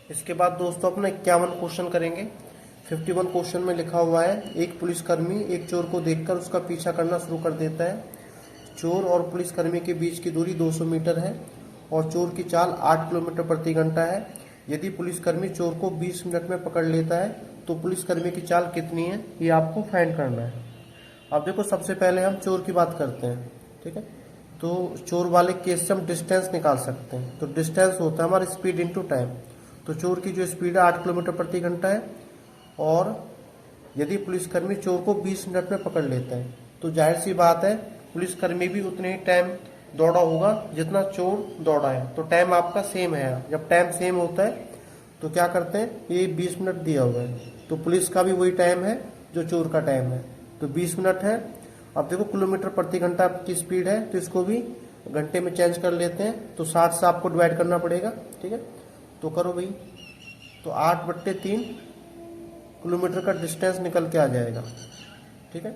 इसके बाद दोस्तों अपना 51 क्वेश्चन करेंगे। 51 क्वेश्चन में लिखा हुआ है, एक पुलिसकर्मी एक चोर को देखकर उसका पीछा करना शुरू कर देता है। चोर और पुलिसकर्मी के बीच की दूरी 200 मीटर है और चोर की चाल 8 किलोमीटर प्रति घंटा है। यदि पुलिसकर्मी चोर को 20 मिनट में पकड़ लेता है तो पुलिसकर्मी की चाल कितनी है, ये आपको फाइंड करना है। अब देखो, सबसे पहले हम चोर की बात करते हैं, ठीक है। तो चोर वाले केस से हम डिस्टेंस निकाल सकते हैं। तो डिस्टेंस होता है हमारा स्पीड इनटू टाइम। तो चोर की जो स्पीड है 8 किलोमीटर प्रति घंटा है और यदि पुलिसकर्मी चोर को 20 मिनट में पकड़ लेता है तो जाहिर सी बात है पुलिसकर्मी भी उतने ही टाइम दौड़ा होगा जितना चोर दौड़ा है। तो टाइम आपका सेम है। जब टाइम सेम होता है तो क्या करते हैं, ये 20 मिनट दिया हुआ है तो पुलिस का भी वही टाइम है जो चोर का टाइम है, तो 20 मिनट है। अब देखो, किलोमीटर प्रति घंटा की स्पीड है तो इसको भी घंटे में चेंज कर लेते हैं। तो 60 से आपको डिवाइड करना पड़ेगा, ठीक है। तो करो भाई, तो 8/3 किलोमीटर का डिस्टेंस निकल के आ जाएगा, ठीक है।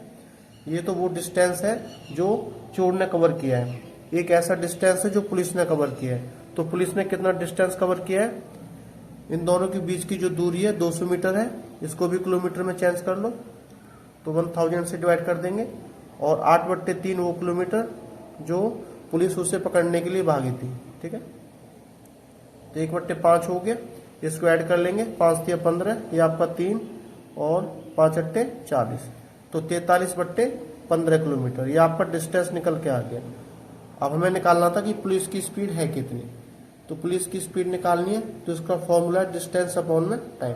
ये तो वो डिस्टेंस है जो चोर ने कवर किया है। एक ऐसा डिस्टेंस है जो पुलिस ने कवर किया है। तो पुलिस ने कितना डिस्टेंस कवर किया है, इन दोनों के बीच की जो दूरी है 200 मीटर है, इसको भी किलोमीटर में चेंज कर लो तो 1000 से डिवाइड कर देंगे। और 8/3 वो किलोमीटर जो पुलिस उसे पकड़ने के लिए भागी थी, ठीक है। तो 1/5 हो गया, इसको ऐड कर लेंगे, 5 या 15, ये आपका 3 और 5/40, तो 43/15 किलोमीटर, ये आपका डिस्टेंस निकल के आ गया। अब हमें निकालना था कि पुलिस की स्पीड है कितनी। तो पुलिस की स्पीड निकालनी है तो इसका फॉर्मूला है डिस्टेंस अपॉन में टाइम।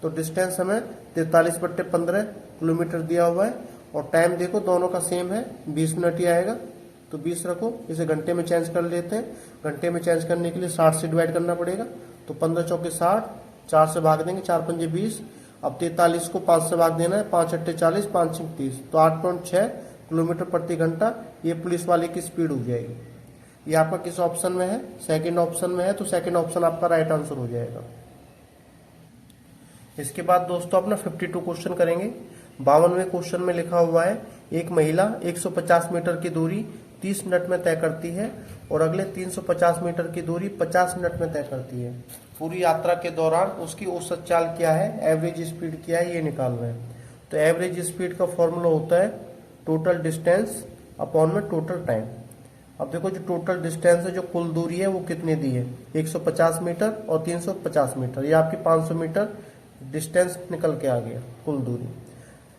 तो डिस्टेंस हमें 43/15 किलोमीटर दिया हुआ है और टाइम देखो दोनों का सेम है, 20 मिनट ही आएगा। तो 20 रखो, इसे घंटे में चेंज कर लेते हैं। घंटे में चेंज करने के लिए 60 से डिवाइड करना पड़ेगा। तो 15 चौके 60, 4 से भाग देंगे, 4 पंजे 20। अब 43 को 5 से भाग देना है, 5/8 40, 5 30, तो 8.6 किलोमीटर प्रति घंटा ये पुलिस वाले की स्पीड हो जाएगी। ये आपका किस ऑप्शन में है, सेकंड ऑप्शन में है, तो सेकंड ऑप्शन आपका राइट आंसर हो जाएगा। इसके बाद दोस्तों अपना 52 क्वेश्चन करेंगे। 52वें क्वेश्चन में लिखा हुआ है, एक महिला 150 मीटर की दूरी 30 मिनट में तय करती है और अगले 350 मीटर की दूरी 50 मिनट में तय करती है। पूरी यात्रा के दौरान उसकी औसत चाल क्या है, एवरेज स्पीड क्या है, ये निकालना है। तो एवरेज स्पीड का फॉर्मूला होता है टोटल डिस्टेंस अपॉन में टोटल टाइम। अब देखो, जो टोटल डिस्टेंस है, जो कुल दूरी है वो कितनी दी है, 150 मीटर और 350 मीटर, ये आपकी 500 मीटर डिस्टेंस निकल के आ गया कुल दूरी।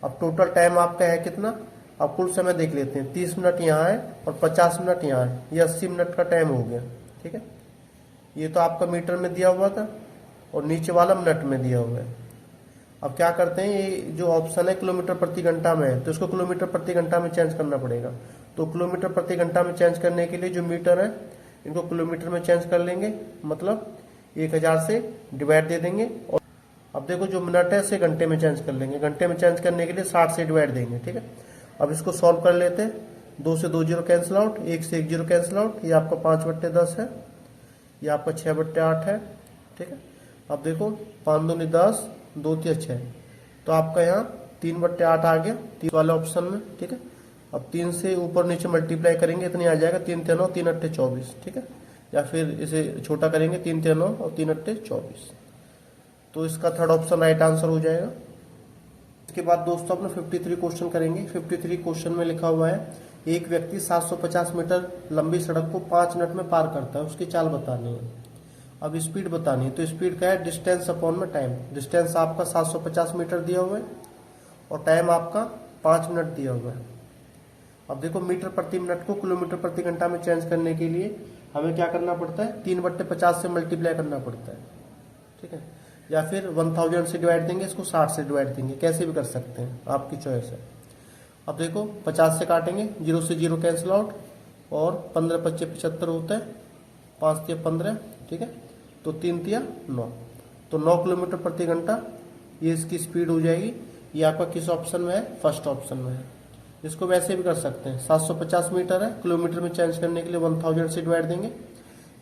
अब टोटल टाइम आपका है कितना, अब कुल समय देख लेते हैं, 30 मिनट यहाँ है और 50 मिनट यहाँ है, ये 80 मिनट का टाइम हो गया, ठीक है। ये तो आपका मीटर में दिया हुआ था और नीचे वाला मिनट में दिया हुआ है। अब क्या करते हैं, ये जो ऑप्शन है किलोमीटर प्रति घंटा में है तो इसको किलोमीटर प्रति घंटा में चेंज करना पड़ेगा। तो किलोमीटर प्रति घंटा में चेंज करने के लिए जो मीटर है इनको किलोमीटर में चेंज कर लेंगे, मतलब 1000 से डिवाइड दे देंगे। और अब देखो, जो मिनट है इसे घंटे में चेंज कर लेंगे। घंटे में चेंज करने के लिए 60 से डिवाइड देंगे, ठीक है। अब इसको सॉल्व कर लेते हैं, 2 से 2 जीरो कैंसिल आउट, 1 से 1 जीरो कैंसिल आउट, ये आपका 5/10 है, ये आपका 6/8 है, ठीक है। अब देखो, 5 दूनी 10, 2 तिया 6, तो आपका यहाँ 3/8 आ गया 3 वाले ऑप्शन में, ठीक है। अब 3 से ऊपर नीचे मल्टीप्लाई करेंगे, इतनी आ जाएगा, 3 तिया 9, 3/8 24, ठीक है। या फिर इसे छोटा करेंगे, 3 तिया 9 और 3/8 24, तो इसका थर्ड ऑप्शन राइट आंसर हो जाएगा। इसके बाद दोस्तों अपना 53 क्वेश्चन करेंगे। 53 क्वेश्चन में लिखा हुआ है, एक व्यक्ति 750 मीटर लंबी सड़क को 5 मिनट में पार करता है, उसकी चाल बतानी है। अब स्पीड बतानी है, तो स्पीड का है डिस्टेंस अपॉन में टाइम। डिस्टेंस आपका 750 मीटर दिया हुआ है और टाइम आपका 5 मिनट दिया हुआ है। अब देखो, मीटर प्रति मिनट को किलोमीटर प्रति घंटा में चेंज करने के लिए हमें क्या करना पड़ता है, 3/50 से मल्टीप्लाई करना पड़ता है, ठीक है। या फिर 1000 से डिवाइड देंगे, इसको 60 से डिवाइड देंगे, कैसे भी कर सकते हैं, आपकी चॉइस है। अब देखो, 50 से काटेंगे, 0 से 0 कैंसिल आउट और 15×5 = 75 होता है, 5 तिया 15, ठीक है। तो 3 तिया 9, तो 9 किलोमीटर प्रति घंटा ये इसकी स्पीड हो जाएगी। ये आपका किस ऑप्शन में है, फर्स्ट ऑप्शन में है। इसको वैसे भी कर सकते हैं, 750 मीटर है, किलोमीटर में चेंज करने के लिए 1000 से डिवाइड देंगे।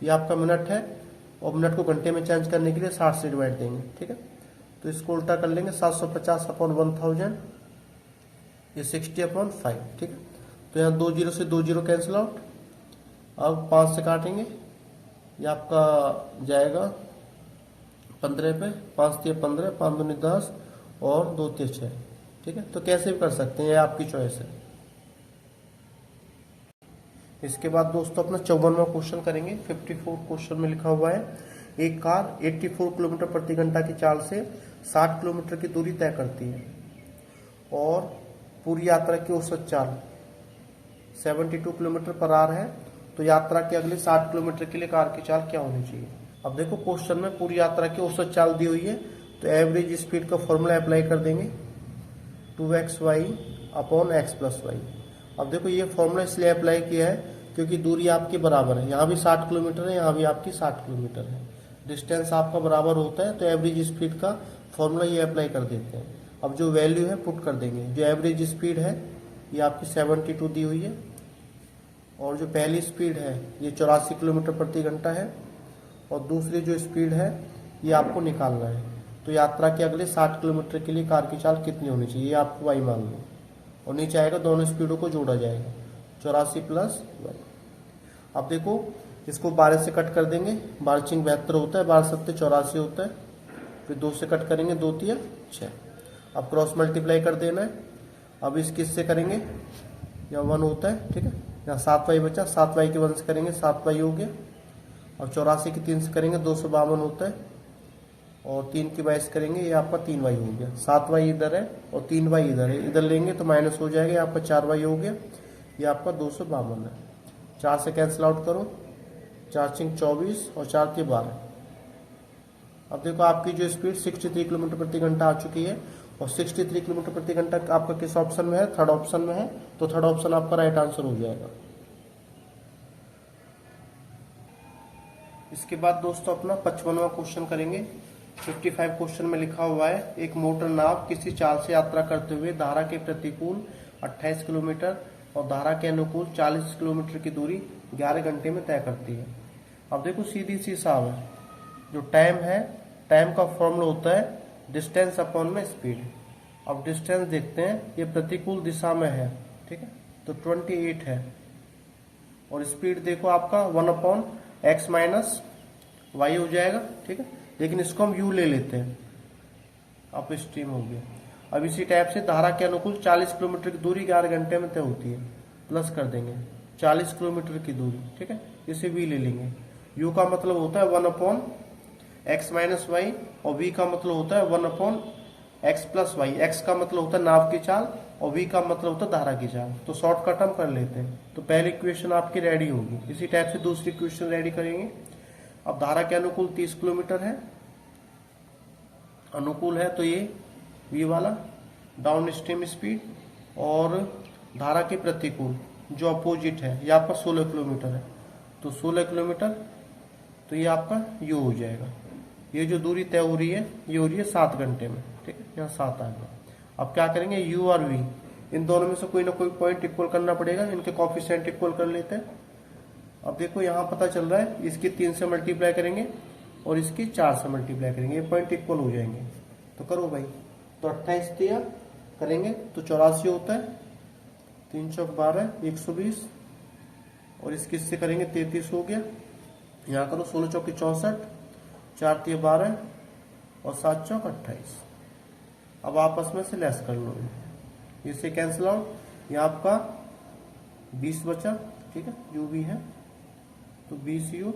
ये आपका मिनट है और मिनट को घंटे में चेंज करने के लिए 60 से डिवाइड देंगे, ठीक है। तो इसको उल्टा कर लेंगे, 750 अपॉन 1000, ये 60/5, ठीक है। तो यहाँ 2 जीरो से 2 जीरो कैंसिल आउट। अब 5 से काटेंगे, ये आपका जाएगा 15 पे 5 तिया 15, 5 दूनी 10 और 2 तिया 6। ठीक है, तो कैसे भी कर सकते हैं, ये आपकी चॉइस है। इसके बाद दोस्तों अपना 54वां क्वेश्चन करेंगे। 54 क्वेश्चन में लिखा हुआ है, एक कार 84 किलोमीटर प्रति घंटा की चाल से 60 किलोमीटर की दूरी तय करती है और पूरी यात्रा की औसत चाल 72 किलोमीटर पर आवर है, तो यात्रा के अगले 60 किलोमीटर के लिए कार की चाल क्या होनी चाहिए। अब देखो क्वेश्चन में पूरी यात्रा की औसत चाल दी हुई है, तो एवरेज स्पीड का फॉर्मूला अप्लाई कर देंगे 2xy upon x plus Y. अब देखो ये फॉर्मूला इसलिए अप्लाई किया है क्योंकि दूरी आपकी बराबर है, यहाँ भी 60 किलोमीटर है, यहाँ भी आपकी 60 किलोमीटर है, डिस्टेंस आपका बराबर होता है, तो एवरेज स्पीड का फॉर्मूला ये अप्लाई कर देते हैं। अब जो वैल्यू है पुट कर देंगे, जो एवरेज स्पीड है ये आपकी 72 दी हुई है और जो पहली स्पीड है ये 84 किलोमीटर प्रति घंटा है और दूसरी जो स्पीड है ये आपको निकालना है। तो यात्रा के अगले 60 किलोमीटर के लिए कार की चाल कितनी होनी चाहिए, ये आपको वाई मान लो और नीचे आएगा दोनों स्पीडों को जोड़ा जाएगा 84 प्लस वाई। अब देखो इसको 12 से कट कर देंगे, 12 चिंग 72 होता है, 12 सत्ते 84 होता है, फिर 2 से कट करेंगे 2 तिया 6। अब क्रॉस मल्टीप्लाई कर देना है। अब इस किस से करेंगे, यहाँ 1 होता है, ठीक है, यहाँ 7y बचा, 7y के 1 से करेंगे 7y हो गया। अब 84 की 3 से करेंगे 252 होता है और 3 की 22 करेंगे, ये आपका 3y हो गया। 7y इधर है और 3y इधर है, इधर लेंगे तो माइनस हो जाएगा, आपका 4y हो गया, ये आपका 252 है। 4 से कैंसिल आउट करो, 4 चिंग 24 और 4 के 12। अब देखो आपकी जो स्पीड 63 किलोमीटर प्रति घंटा आ चुकी है और 63 किलोमीटर प्रति घंटा आपका किस ऑप्शन में है, थर्ड ऑप्शन में है, तो थर्ड ऑप्शन आपका राइट आंसर हो जाएगा। इसके बाद दोस्तों अपना 55वां क्वेश्चन करेंगे। 55 क्वेश्चन में लिखा हुआ है, एक मोटर नाव किसी चाल से यात्रा करते हुए धारा के प्रतिकूल 28 किलोमीटर और धारा के अनुकूल 40 किलोमीटर की दूरी 11 घंटे में तय करती है। अब देखो सीधी सी हिसाब है, जो टाइम है, टाइम का फॉर्मूला होता है डिस्टेंस अपॉन में स्पीड। अब डिस्टेंस देखते हैं, ये प्रतिकूल दिशा में है, ठीक है, तो 28 है और स्पीड देखो आपका 1 अपॉन एक्स माइनस वाई हो जाएगा, ठीक है, लेकिन इसको हम यू ले लेते हैं, अप स्ट्रीम हो गया। अब इसी टाइप से धारा के अनुकूल 40 किलोमीटर की दूरी 11 घंटे में तय होती है, प्लस कर देंगे 40 किलोमीटर की दूरी, ठीक है, इसे वी ले लेंगे। यू का मतलब होता है 1 अपॉन एक्स माइनस वाई और वी का मतलब होता है 1 upon x plus y. X का मतलब होता है नाव की चाल और वी का मतलब होता है धारा की चाल। तो शॉर्टकट हम कर लेते हैं, तो पहली इक्वेशन आपकी रेडी होगी। इसी टाइप से दूसरी इक्वेशन रेडी करेंगे। अब धारा के अनुकूल 30 किलोमीटर है, अनुकूल है तो ये वी वाला डाउन स्ट्रीम स्पीड, और धारा के प्रतिकूल जो अपोजिट है ये आपका 16 किलोमीटर है, तो 16 किलोमीटर तो ये आपका यू हो जाएगा। ये जो दूरी तय हो रही है ये हो रही है 7 घंटे में, ठीक है, यहाँ 7 आ गया। अब क्या करेंगे, यू और वी इन दोनों में से कोई ना कोई पॉइंट इक्वल करना पड़ेगा, इनके कोफिशिएंट इक्वल कर लेते हैं। अब देखो यहाँ पता चल रहा है, इसकी 3 से मल्टीप्लाई करेंगे और इसकी 4 से मल्टीप्लाई करेंगे, ये पॉइंट इक्वल हो जाएंगे। तो करो भाई, तो 28 दिया करेंगे तो 84 होता है, 3 चौक 12 120 और इसकी से करेंगे 33 हो गया। यहाँ करो 16 चौक 64, 4 तिया 12 और 7 चौक 28। अब आपस में से लेस कर लो, इससे कैंसिल आउट, यहाँ आपका 20 बचा, ठीक है, यू भी है तो 20 यू,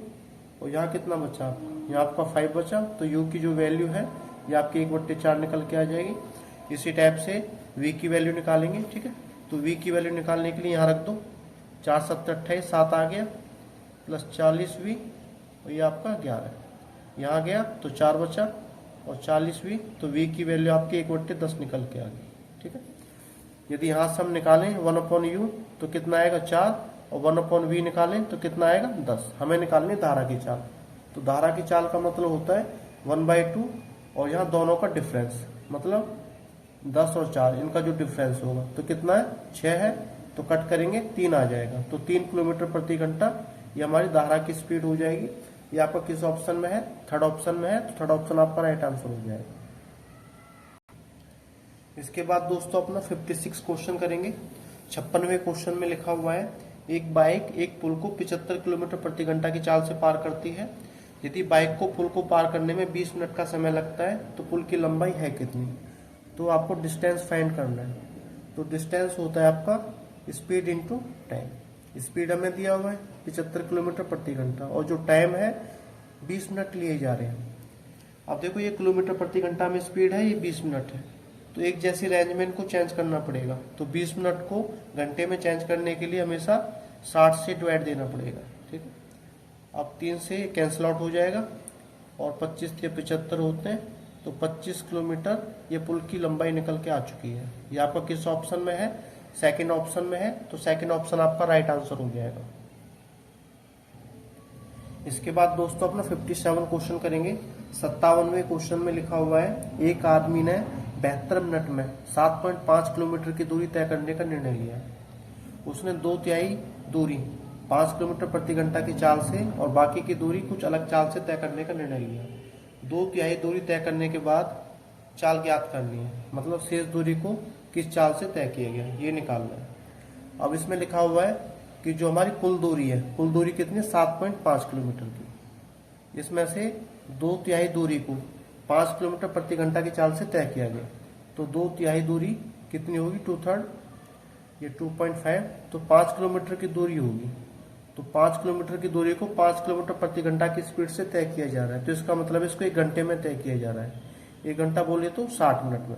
और यहाँ कितना बचा, यहाँ आपका 5 बचा, तो यू की जो वैल्यू है ये आपकी 1/4 निकल के आ जाएगी। इसी टाइप से वी की वैल्यू निकालेंगे, ठीक है, तो वी की वैल्यू निकालने के लिए यहाँ रख दो, 4 7 28 7 आ गया प्लस 40 वी और ये आपका 11, यहाँ गया तो 4 बचा और 40 वी, तो वी की वैल्यू आपकी 1/10 निकल के आ गई, ठीक है। यदि यहाँ से हम निकालें 1 अपॉन यू तो कितना आएगा 4 और 1 अपॉन वी निकालें तो कितना आएगा 10। हमें निकालनी धारा की चाल, तो धारा की चाल का मतलब होता है 1/2 और यहाँ दोनों का डिफरेंस, मतलब 10 और 4 इनका जो डिफरेंस होगा तो कितना है 6 है, तो कट करेंगे 3 आ जाएगा, तो 3 किलोमीटर प्रति घंटा ये हमारी धारा की स्पीड हो जाएगी। ये आपका किस ऑप्शन में है, थर्ड ऑप्शन में है, तो थर्ड ऑप्शन आपका राइट आंसर हो जाएगा। इसके बाद दोस्तों अपना 56 क्वेश्चन करेंगे। 56वें क्वेश्चन में लिखा हुआ है, एक बाइक एक पुल को 75 किलोमीटर प्रति घंटा की चाल से पार करती है यदि बाइक को पुल को पार करने में 20 मिनट का समय लगता है तो पुल की लंबाई है कितनी। तो आपको डिस्टेंस फाइंड करना है। तो डिस्टेंस होता है आपका स्पीड इंटू टाइम। स्पीड हमें दिया हुआ है 75 किलोमीटर प्रति घंटा और जो टाइम है 20 मिनट लिए जा रहे हैं। अब देखो ये किलोमीटर प्रति घंटा में स्पीड है, ये 20 मिनट है, तो एक जैसी रेंज में इनको चेंज करना पड़ेगा। तो 20 मिनट को घंटे में चेंज करने के लिए हमेशा 60 से डिवाइड देना पड़ेगा। ठीक है, अब 3 से कैंसिल आउट हो जाएगा और 25 से 75 होते हैं, तो 25 किलोमीटर ये पुल की लंबाई निकल के आ चुकी है। ये आपका किस ऑप्शन में है, सेकंड ऑप्शन में है, तो सेकंड ऑप्शन आपका राइट आंसर हो जाएगा। इसके बाद दोस्तों अपना 57 क्वेश्चन करेंगे। 57वें क्वेश्चन में लिखा हुआ है, एक आदमी ने 72 मिनट में 7.5 किलोमीटर की दूरी तय करने का निर्णय लिया। उसने 2/3 दूरी 5 किलोमीटर प्रति घंटा की चाल से और बाकी की दूरी कुछ अलग चाल से तय करने का निर्णय लिया। 2/3 दूरी तय करने के बाद चाल ज्ञात करनी है, मतलब शेष दूरी को किस चाल से तय किया गया ये निकालना है। अब इसमें लिखा हुआ है कि जो हमारी कुल दूरी है, कुल दूरी कितनी, 7.5 किलोमीटर की। इसमें से 2/3 दूरी को 5 किलोमीटर प्रति घंटा की चाल से तय किया गया। तो 2/3 दूरी कितनी होगी, 2/3, ये 2.5, तो 5 किलोमीटर की दूरी होगी। तो 5 किलोमीटर की दूरी को 5 किलोमीटर प्रति घंटा की स्पीड से तय किया जा रहा है, तो इसका मतलब इसको 1 घंटे में तय किया जा रहा है। 1 घंटा बोलिए तो 60 मिनट में।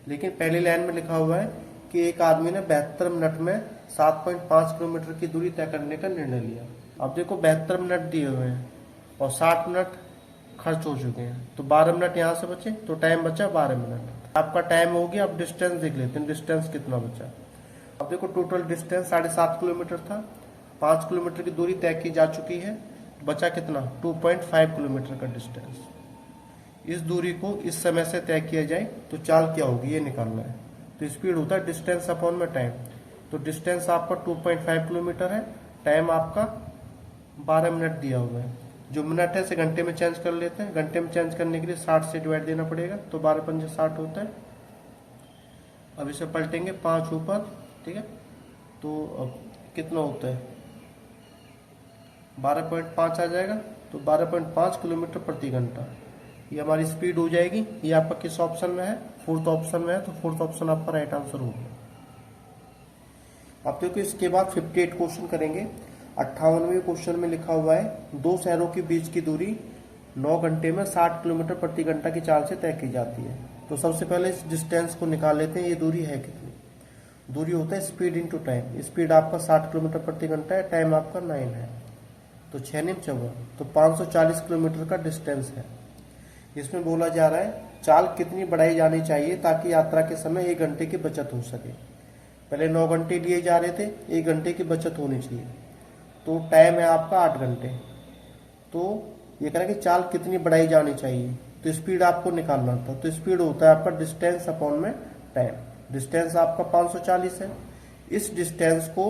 लेकिन पहली लाइन में लिखा हुआ है कि एक आदमी ने 72 मिनट में 7.5 किलोमीटर की दूरी तय करने का निर्णय लिया। अब देखो 72 मिनट दिए हुए हैं और 60 मिनट खर्च हो चुके हैं, तो 12 मिनट यहाँ से बचे, तो टाइम बचा 12 मिनट। आपका टाइम हो गया। अब डिस्टेंस देख लेते हैं, डिस्टेंस कितना बचा। अब देखो टोटल डिस्टेंस 7.5 किलोमीटर था, 5 किलोमीटर की दूरी तय की जा चुकी है, बचा कितना, 2.5 किलोमीटर का डिस्टेंस। इस दूरी को इस समय से तय किया जाए तो चाल क्या होगी ये निकालना है। तो स्पीड होता है डिस्टेंस अपॉन में टाइम। तो डिस्टेंस आपका 2.5 किलोमीटर है, टाइम आपका 12 मिनट दिया हुआ है। जो मिनट है इसे घंटे में चेंज कर लेते हैं। घंटे में चेंज करने के लिए 60 से डिवाइड देना पड़ेगा, तो 12 पंजे 60 होता है। अब इसे पलटेंगे 5 ऊपर, ठीक है, तो अब कितना होता है, 12.5 आ जाएगा। तो 12.5 किलोमीटर प्रति घंटा ये हमारी स्पीड हो जाएगी। ये आपका किस ऑप्शन में है, फोर्थ ऑप्शन में है, तो फोर्थ ऑप्शन आपका राइट आंसर होगा। अब देखो इसके बाद 58 क्वेश्चन करेंगे। 58वें क्वेश्चन में लिखा हुआ है, 2 शहरों के बीच की दूरी 9 घंटे में 60 किलोमीटर प्रति घंटा की चाल से तय की जाती है। तो सबसे पहले इस डिस्टेंस को निकाल लेते हैं, ये दूरी है कितनी। दूरी होता है स्पीड इंटू टाइम। स्पीड आपका 60 किलोमीटर प्रति घंटा है, टाइम आपका 9 है, तो 6 9 14, तो 540 किलोमीटर का डिस्टेंस है। इसमें बोला जा रहा है चाल कितनी बढ़ाई जानी चाहिए ताकि यात्रा के समय 1 घंटे की बचत हो सके। पहले 9 घंटे लिए जा रहे थे, 1 घंटे की बचत होनी चाहिए, तो टाइम है आपका 8 घंटे। तो ये कह रहा है कि चाल कितनी बढ़ाई जानी चाहिए, तो स्पीड आपको निकालना था। तो स्पीड होता है आपका डिस्टेंस अपॉन में टाइम। डिस्टेंस आपका 540 है। इस डिस्टेंस को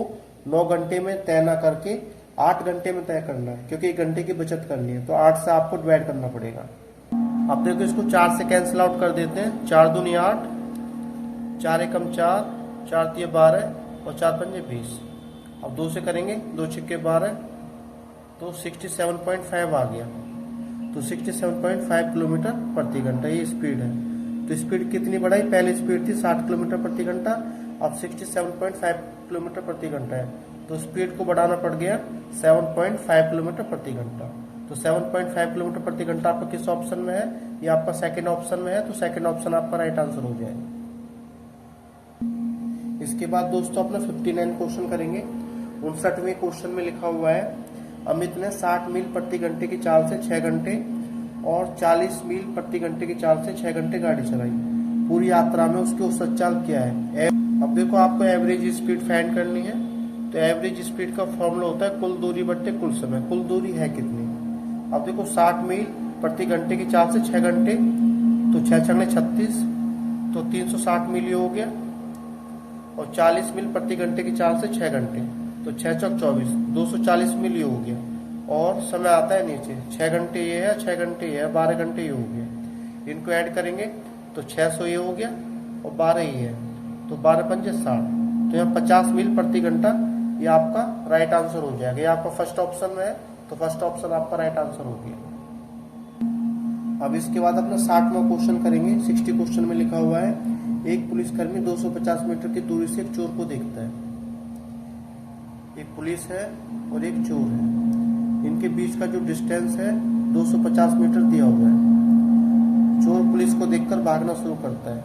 9 घंटे में तय ना करके 8 घंटे में तय करना है, क्योंकि 1 घंटे की बचत करनी है, तो 8 से आपको डिवाइड करना पड़ेगा। अब देखो इसको 4 से कैंसिल आउट कर देते हैं। 4 दूनी 8, 4 एकम 4, 4 तिये 12 और 4 पंजे 20। अब 2 से करेंगे, 2 छिक्के 12, तो 67.5 आ गया। तो 67.5 किलोमीटर प्रति घंटा ये स्पीड है। तो स्पीड कितनी बढ़ाई, पहले स्पीड थी 60 किलोमीटर प्रति घंटा, अब 67.5 किलोमीटर प्रति घंटा है, तो स्पीड को बढ़ाना पड़ गया 7.5 किलोमीटर प्रति घंटा। तो 7.5 किलोमीटर प्रति घंटा आपका किस ऑप्शन में है, ये आपका सेकंड ऑप्शन में है, तो सेकंड ऑप्शन आपका राइट आंसर हो जाएगा। इसके बाद दोस्तों अपना 59 क्वेश्चन करेंगे। 59वें क्वेश्चन में लिखा हुआ है, अमित ने 60 मील प्रति घंटे की चाल से 6 घंटे और 40 मील प्रति घंटे की चाल से 6 घंटे गाड़ी चलाई। पूरी यात्रा में उसकी औसत चाल क्या है। अब देखो आपको एवरेज स्पीड फाइंड करनी है, तो एवरेज स्पीड का फॉर्मूला होता है कुल दूरी बट्टे कुल समय। कुल दूरी है कितनी, अब देखो 60 मील प्रति घंटे की चाल से 6 घंटे, तो 6 छंगे 36, तो 360 मील ये हो गया। और 40 मील प्रति घंटे की चाल से 6 घंटे, तो 6 चौक 24, 240 मील ये हो गया। और समय आता है नीचे, 6 घंटे ये है, 6 घंटे ये है, 12 घंटे ये हो गया। इनको ऐड करेंगे तो 600 ये हो गया और 12 ये है, तो 12 पंजे 60। तो यहाँ 50 मील प्रति घंटा ये आपका राइट आंसर हो जाएगा। ये आपका फर्स्ट ऑप्शन में है, तो फर्स्ट ऑप्शन आपका राइट आंसर हो गया। अब इसके बाद अपना 60वां क्वेश्चन करेंगे। 60 क्वेश्चन में लिखा हुआ है, एक पुलिसकर्मी 250 मीटर की दूरी से एक चोर को देखता है। एक पुलिस है और एक चोर है, इनके बीच का जो डिस्टेंस है 250 मीटर दिया हुआ है। चोर पुलिस को देखकर भागना शुरू करता है।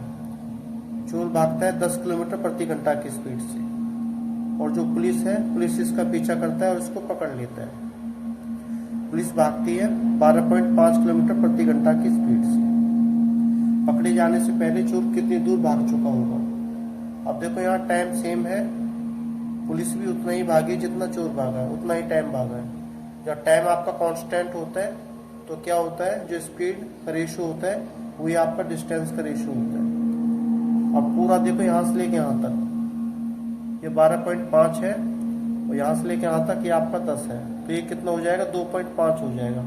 चोर भागता है 10 किलोमीटर प्रति घंटा की स्पीड से, और जो पुलिस है, पुलिस इसका पीछा करता है और इसको पकड़ लेता है। पुलिस भागती है 12.5 किलोमीटर प्रति घंटा की स्पीड से। पकड़े जाने से पहले चोर कितनी दूर भाग चुका होगा? अब देखो यहाँ टाइम सेम है, पुलिस भी उतना ही भागी जितना चोर भागा है, उतना ही टाइम भागा है। जब टाइम आपका कांस्टेंट होता है तो क्या होता है, जो स्पीड का रेशो होता है वही आपका डिस्टेंस का रेशो होता है। अब पूरा देखो यहाँ से लेके यहाँ तक ये 12.5 है, और यहाँ से लेके यहाँ तक ये आपका 10 है, तो ये कितना हो जाएगा, 2.5 हो जाएगा।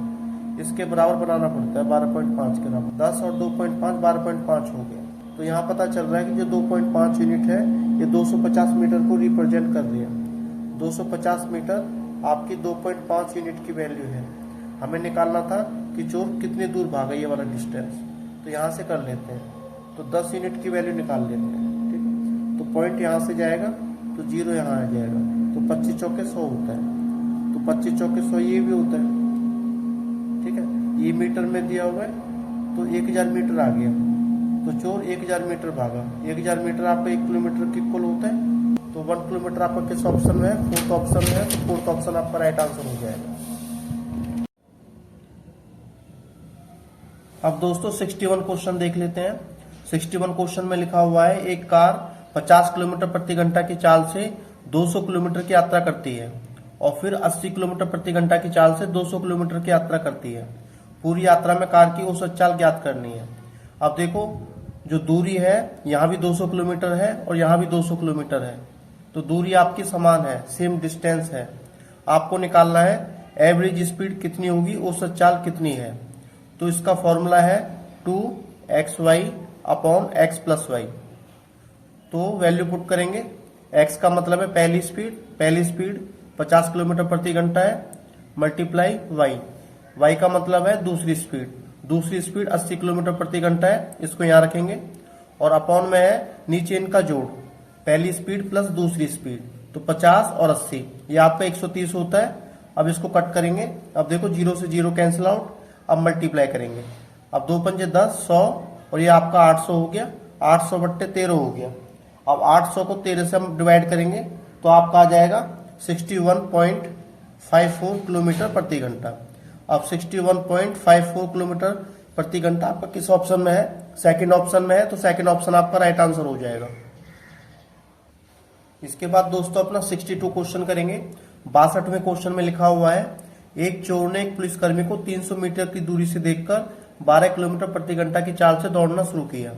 इसके बराबर बनाना पड़ता है 12.5 के बराबर। 10 और 2.5 12.5 हो गया। तो यहाँ पता चल रहा है कि जो 2.5 यूनिट है ये 250 मीटर को रिप्रेजेंट कर रही है। 250 मीटर आपकी 2.5 यूनिट की वैल्यू है। हमें निकालना था कि चोर कितनी दूर भागा ये वाला डिस्टेंस, तो यहाँ से कर लेते हैं। तो 10 यूनिट की वैल्यू निकाल लेते हैं, ठीक है। तो पॉइंट यहाँ से जाएगा तो 0 यहाँ आ जाएगा, तो 25 चौके 100 होता है। तो 25 चौके 100 ये भी होता है, ठीक है। ये मीटर में दिया हुआ है तो 1000 मीटर आ गया। तो चोर 1000 मीटर भागा। 1000 मीटर आपका 1 किलोमीटर के इक्वल होता है। तो 1 किलोमीटर आपका किस ऑप्शन में है, 4th ऑप्शन में है। तो 4th ऑप्शन आपका राइट आंसर हो जाएगा। अब दोस्तों 61 क्वेश्चन देख लेते हैं। 61 क्वेश्चन में लिखा हुआ है, एक कार 50 किलोमीटर प्रति घंटा की चाल से 200 किलोमीटर की यात्रा करती है और फिर 80 किलोमीटर प्रति घंटा की चाल से 200 किलोमीटर की यात्रा करती है। पूरी यात्रा में कार की औसत चाल ज्ञात करनी है। अब देखो जो दूरी है, यहाँ भी 200 किलोमीटर है और यहाँ भी 200 किलोमीटर है, तो दूरी आपकी समान है, सेम डिस्टेंस है। आपको निकालना है एवरेज स्पीड कितनी होगी, औसत चाल कितनी है। तो इसका फॉर्मूला है 2xy upon x plus y. तो वैल्यू पुट करेंगे। x का मतलब है पहली स्पीड 50 किलोमीटर प्रति घंटा है, मल्टीप्लाई y का मतलब है दूसरी स्पीड 80 किलोमीटर प्रति घंटा है, इसको यहाँ रखेंगे। और अपॉन में है नीचे इनका जोड़, पहली स्पीड प्लस दूसरी स्पीड, तो 50 और 80 ये आपका 130 होता है। अब इसको कट करेंगे। अब देखो 0 से 0 कैंसिल आउट। अब मल्टीप्लाई करेंगे। अब 2 पंजे 10, 100, और ये आपका 800 हो गया। 800 बट्टे 13 हो गया। अब 800 को 13 से हम डिवाइड करेंगे तो आपका आ जाएगा 61.54 किलोमीटर प्रति घंटा। अब 61.54 किलोमीटर प्रति घंटा आपका किस ऑप्शन में है, सेकंड ऑप्शन में है, तो सेकंड ऑप्शन आपका राइट आंसर हो जाएगा। इसके बाद दोस्तों अपना 62 क्वेश्चन करेंगे। 62वें क्वेश्चन में लिखा हुआ है, एक चोर ने एक पुलिसकर्मी को 300 मीटर की दूरी से देखकर 12 किलोमीटर प्रति घंटा की चाल से दौड़ना शुरू किया।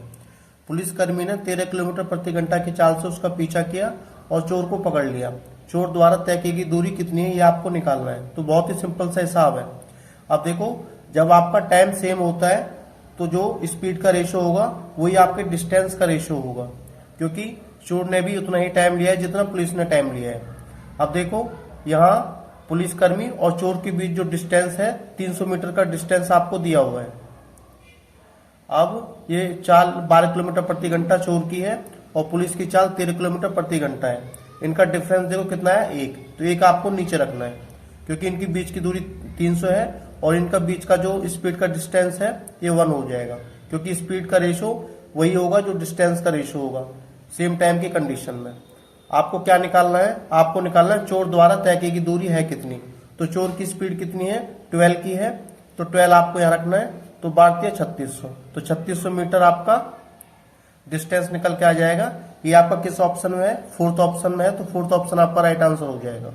पुलिसकर्मी ने 13 किलोमीटर प्रति घंटा की चाल से उसका पीछा किया और चोर को पकड़ लिया। चोर द्वारा तय की गई दूरी कितनी है, ये आपको निकालना है। तो बहुत ही सिंपल सा हिसाब है। अब देखो जब आपका टाइम सेम होता है तो जो स्पीड का रेशो होगा वही आपके डिस्टेंस का रेशो होगा, क्योंकि चोर ने भी उतना ही टाइम लिया है जितना पुलिस ने टाइम लिया है। अब देखो यहाँ पुलिसकर्मी और चोर के बीच जो डिस्टेंस है 300 मीटर का डिस्टेंस आपको दिया हुआ है। अब ये चाल 12 किलोमीटर प्रति घंटा चोर की है और पुलिस की चाल 13 किलोमीटर प्रति घंटा है। इनका डिफरेंस देखो कितना है, 1। तो 1 आपको नीचे रखना है, क्योंकि इनकी बीच की दूरी 300 है और इनका बीच का जो स्पीड का डिस्टेंस है ये 1 हो जाएगा, क्योंकि स्पीड का रेशो वही होगा जो डिस्टेंस का रेशो होगा सेम टाइम की कंडीशन में। आपको क्या निकालना है, आपको निकालना है चोर द्वारा तय की गई दूरी है कितनी। तो चोर की स्पीड कितनी है, 12 की है, तो 12 आपको यहाँ रखना है। तो बात है 3600, तो 3600 मीटर आपका डिस्टेंस निकल के आ जाएगा। ये आपका किस ऑप्शन में है, 4th ऑप्शन में है, तो 4th ऑप्शन आपका राइट आंसर हो जाएगा।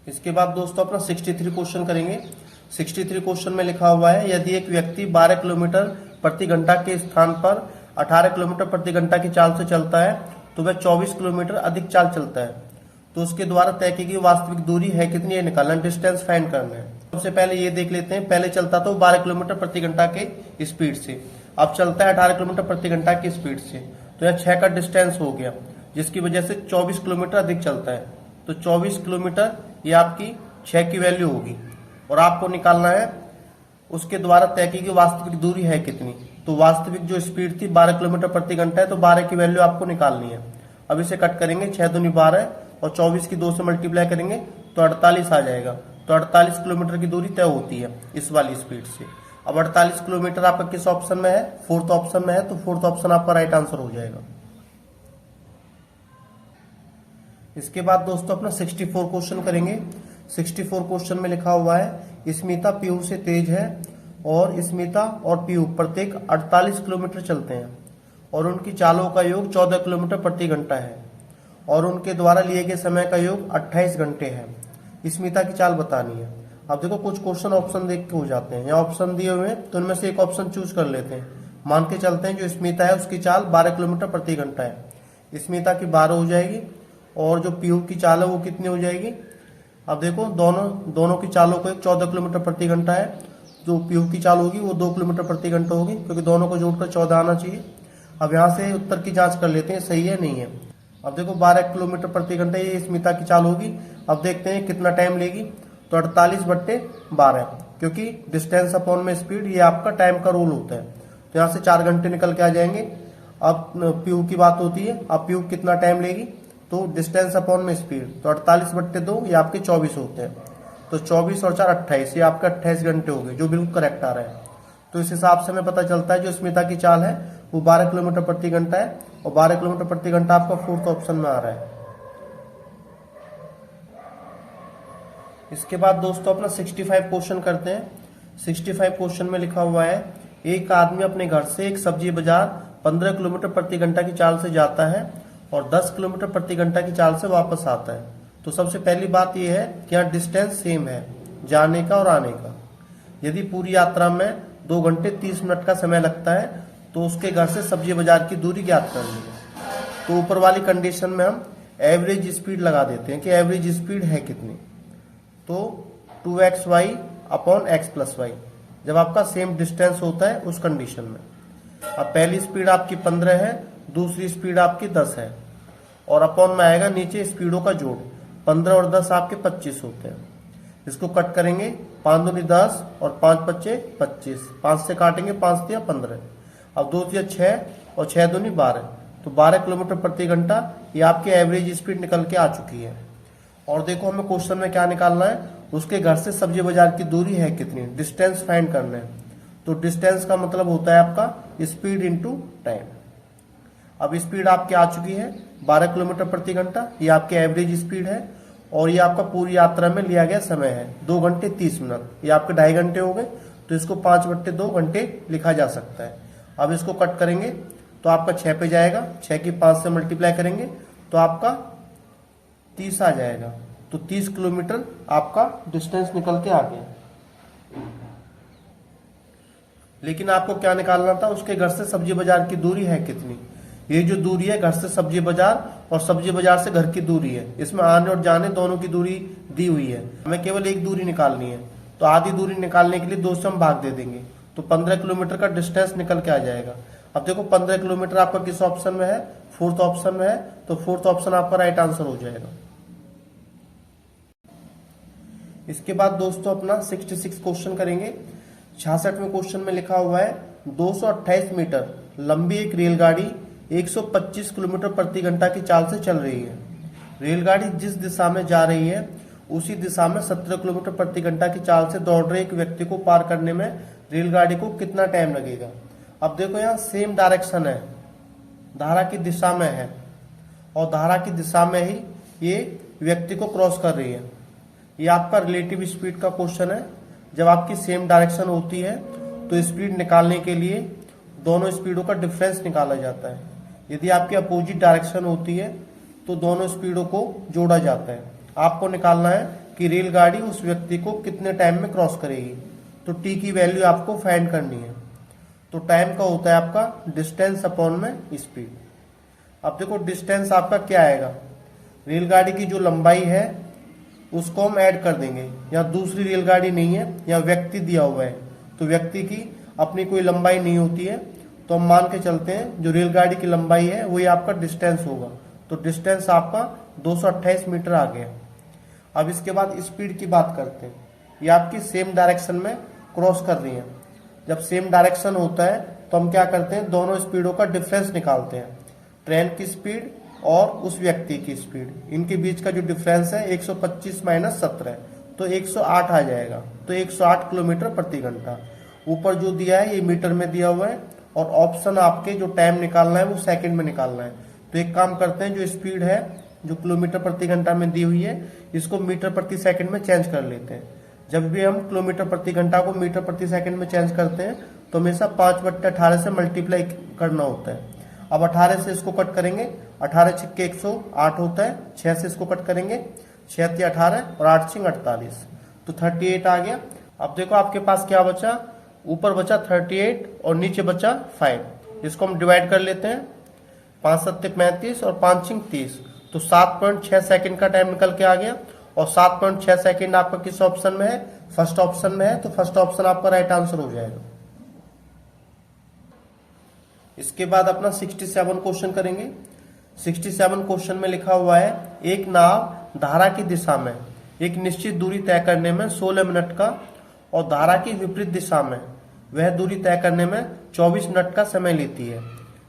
इसके बाद दोस्तों अपना 63 क्वेश्चन करेंगे। 63 क्वेश्चन में लिखा हुआ है, यदि एक व्यक्ति 12 किलोमीटर प्रति घंटा के स्थान पर 18 किलोमीटर प्रति घंटा की चाल से चलता है तो वह 24 किलोमीटर अधिक चाल चलता है, तो उसके द्वारा तय की गई वास्तविक दूरी है कितनी, है निकालना, डिस्टेंस फाइंड करना है। सबसे पहले ये देख लेते हैं, पहले चलता तो 12 किलोमीटर प्रति घंटा के स्पीड से, अब चलता है 18 किलोमीटर प्रति घंटा की स्पीड से, तो यह 6 का डिस्टेंस हो गया, जिसकी वजह से 24 किलोमीटर अधिक चलता है। तो 24 किलोमीटर ये आपकी 6 की वैल्यू होगी। और आपको निकालना है उसके द्वारा तय की गई वास्तविक दूरी है कितनी। तो वास्तविक जो स्पीड थी 12 किलोमीटर प्रति घंटा है, तो 12 की वैल्यू आपको निकालनी है। अब इसे कट करेंगे, 6 दूनी 12 और 24 की 2 से मल्टीप्लाई करेंगे तो 48 आ जाएगा। तो 48 किलोमीटर की दूरी तय होती है इस वाली स्पीड से। अब 48 किलोमीटर आपका किस ऑप्शन में है, फोर्थ ऑप्शन में है, तो फोर्थ ऑप्शन आपका राइट आंसर हो जाएगा। इसके बाद दोस्तों अपना 64 क्वेश्चन करेंगे। 64 क्वेश्चन में लिखा हुआ है स्मिता पीयू से तेज है और स्मिता और पीयू प्रत्येक 48 किलोमीटर चलते हैं और उनकी चालों का योग 14 किलोमीटर प्रति घंटा है और उनके द्वारा लिए गए समय का योग 28 घंटे है। स्मिता की चाल बतानी है। अब देखो कुछ क्वेश्चन ऑप्शन देख के हो जाते हैं, या ऑप्शन दिए हुए हैं तो उनमें से एक ऑप्शन चूज कर लेते हैं। मान के चलते हैं जो स्मिता है उसकी चाल 12 किलोमीटर प्रति घंटा है, स्मिता की 12 हो जाएगी और जो पीयू की चाल है वो कितनी हो जाएगी। अब देखो दोनों की चालों को एक 14 किलोमीटर प्रति घंटा है, जो पीयू की चाल होगी वो 2 किलोमीटर प्रति घंटा होगी, क्योंकि दोनों को जोड़कर 14 आना चाहिए। अब यहाँ से उत्तर की जांच कर लेते हैं सही है नहीं है। अब देखो 12 किलोमीटर प्रति घंटा ये स्मिता की चाल होगी। अब देखते हैं कितना टाइम लेगी, तो 48/12, क्योंकि डिस्टेंस अपॉन में स्पीड ये आपका टाइम का रूल होता है, तो यहाँ से 4 घंटे निकल के आ जाएंगे। अब पीयू की बात होती है, अब पीयू कितना टाइम लेगी, तो डिस्टेंस अपॉन में स्पीड, तो 48/2 ये आपके 24 होते हैं, तो 24 और 4 28, ये आपका 28 घंटे हो गए, जो बिल्कुल करेक्ट आ रहा है। तो इस हिसाब से हमें पता चलता है जो स्मिता की चाल है वो 12 किलोमीटर प्रति घंटा है और 12 किलोमीटर प्रति घंटा आपका फोर्थ ऑप्शन में आ रहा है। इसके बाद दोस्तों अपना 65 क्वेश्चन करते हैं। 65 क्वेश्चन में लिखा हुआ है एक आदमी अपने घर से एक सब्जी बाजार 15 किलोमीटर प्रति घंटा की चाल से जाता है और 10 किलोमीटर प्रति घंटा की चाल से वापस आता है। तो सबसे पहली बात यह है कि यहाँ डिस्टेंस सेम है जाने का और आने का। यदि पूरी यात्रा में 2 घंटे 30 मिनट का समय लगता है तो उसके घर से सब्जी बाजार की दूरी ज्ञात करनी है। तो ऊपर वाली कंडीशन में हम एवरेज स्पीड लगा देते हैं कि एवरेज स्पीड है कितनी, तो 2xy अपॉन x + y, जब आपका सेम डिस्टेंस होता है उस कंडीशन में। अब पहली स्पीड आपकी 15 है, दूसरी स्पीड आपकी 10 है और अपॉन में आएगा नीचे स्पीडों का जोड़, 15 और 10 आपके 25 होते हैं। इसको कट करेंगे, 5 दूनी 10 और 5 पच्चे 25, 5 से काटेंगे 5 दिया 15, अब 2 दिया 6 और 6 दूनी 12, तो 12 किलोमीटर प्रति घंटा ये आपकी एवरेज स्पीड निकल के आ चुकी है। और देखो हमें क्वेश्चन में क्या निकालना है, उसके घर से सब्जी बाजार की दूरी है कितनी, डिस्टेंस फाइंड करना है। तो डिस्टेंस का मतलब होता है आपका स्पीड इनटू टाइम। अब स्पीड आपकी आ चुकी है 12 किलोमीटर प्रति घंटा, ये आपकी एवरेज स्पीड है और ये आपका पूरी यात्रा में लिया गया समय है 2 घंटे 30 मिनट, ये आपके 2.5 घंटे हो गए, तो इसको 5/2 घंटे लिखा जा सकता है। अब इसको कट करेंगे तो आपका 6 पे जाएगा, 6 की 5 से मल्टीप्लाई करेंगे तो आपका 30 आ जाएगा, तो 30 किलोमीटर आपका डिस्टेंस निकल के आ गया। लेकिन आपको क्या निकालना था, उसके घर से सब्जी बाजार की दूरी है कितनी। ये जो दूरी है घर से सब्जी बाजार और सब्जी बाजार से घर की दूरी है, इसमें आने और जाने दोनों की दूरी दी हुई है, हमें केवल एक दूरी निकालनी है। तो आधी दूरी निकालने के लिए 2 से हम भाग दे देंगे, तो 15 किलोमीटर का डिस्टेंस निकल के आ जाएगा। अब देखो 15 किलोमीटर आपका किस ऑप्शन में है, फोर्थ ऑप्शन में है, तो फोर्थ ऑप्शन आपका राइट आंसर हो जाएगा। इसके बाद दोस्तों अपना 66 क्वेश्चन करेंगे। 66वें क्वेश्चन में लिखा हुआ है 228 मीटर लंबी एक रेलगाड़ी 125 किलोमीटर प्रति घंटा की चाल से चल रही है। रेलगाड़ी जिस दिशा में जा रही है उसी दिशा में 17 किलोमीटर प्रति घंटा की चाल से दौड़ रहे एक व्यक्ति को पार करने में रेलगाड़ी को कितना टाइम लगेगा। अब देखो यहाँ सेम डायरेक्शन है, धारा की दिशा में है और धारा की दिशा में ही ये व्यक्ति को क्रॉस कर रही है। ये आपका रिलेटिव स्पीड का क्वेश्चन है। जब आपकी सेम डायरेक्शन होती है तो स्पीड निकालने के लिए दोनों स्पीडों का डिफरेंस निकाला जाता है। यदि आपकी अपोजिट डायरेक्शन होती है तो दोनों स्पीडों को जोड़ा जाता है। आपको निकालना है कि रेलगाड़ी उस व्यक्ति को कितने टाइम में क्रॉस करेगी, तो टी की वैल्यू आपको फाइंड करनी है। तो टाइम का होता है आपका डिस्टेंस अपॉन में स्पीड। अब देखो डिस्टेंस आपका क्या आएगा, रेलगाड़ी की जो लंबाई है उसको हम ऐड कर देंगे। यहाँ दूसरी रेलगाड़ी नहीं है, यहाँ व्यक्ति दिया हुआ है, तो व्यक्ति की अपनी कोई लंबाई नहीं होती है, तो हम मान के चलते हैं जो रेलगाड़ी की लंबाई है वही आपका डिस्टेंस होगा। तो डिस्टेंस आपका 228 मीटर आ गया। अब इसके बाद स्पीड की बात करते हैं। ये आपकी सेम डायरेक्शन में क्रॉस कर रही हैं। जब सेम डायरेक्शन होता है तो हम क्या करते हैं, दोनों स्पीडों का डिफरेंस निकालते हैं, ट्रेन की स्पीड और उस व्यक्ति की स्पीड, इनके बीच का जो डिफरेंस है 125 माइनस 17 तो 108 आ जाएगा। तो 108 किलोमीटर प्रति घंटा। ऊपर जो दिया है ये मीटर में दिया हुआ है और ऑप्शन आपके जो टाइम निकालना है वो सेकंड में निकालना है। तो एक काम करते हैं, जो स्पीड है जो किलोमीटर प्रति घंटा में दी हुई है इसको मीटर प्रति सेकंड में चेंज कर लेते हैं। जब भी हम किलोमीटर प्रति घंटा को मीटर प्रति सेकंड में चेंज करते हैं तो हमेशा 5/18 से मल्टीप्लाई करना होता है। अब 18 से इसको कट करेंगे, 18 छिक्के 108 होता है, 6 से इसको कट करेंगे, 6 × 18 और 8 × 48 तो 38 आ गया। अब देखो आपके पास क्या बचा, ऊपर बचा 38 और नीचे बचा 5। इसको हम डिवाइड कर लेते हैं, 5 × 7 = 35 और 5 × 6 = 30 तो 7.6 सेकंड का टाइम निकल के आ गया। और 7.6 सेकंड आपका किस ऑप्शन में है, फर्स्ट ऑप्शन में है, तो फर्स्ट ऑप्शन आपका राइट आंसर हो जाएगा। इसके बाद अपना 67 क्वेश्चन करेंगे। 67 क्वेश्चन में लिखा हुआ है, एक नाव धारा की दिशा में एक निश्चित दूरी तय करने में 16 मिनट का और धारा की विपरीत दिशा में वह दूरी तय करने में 24 मिनट का समय लेती है।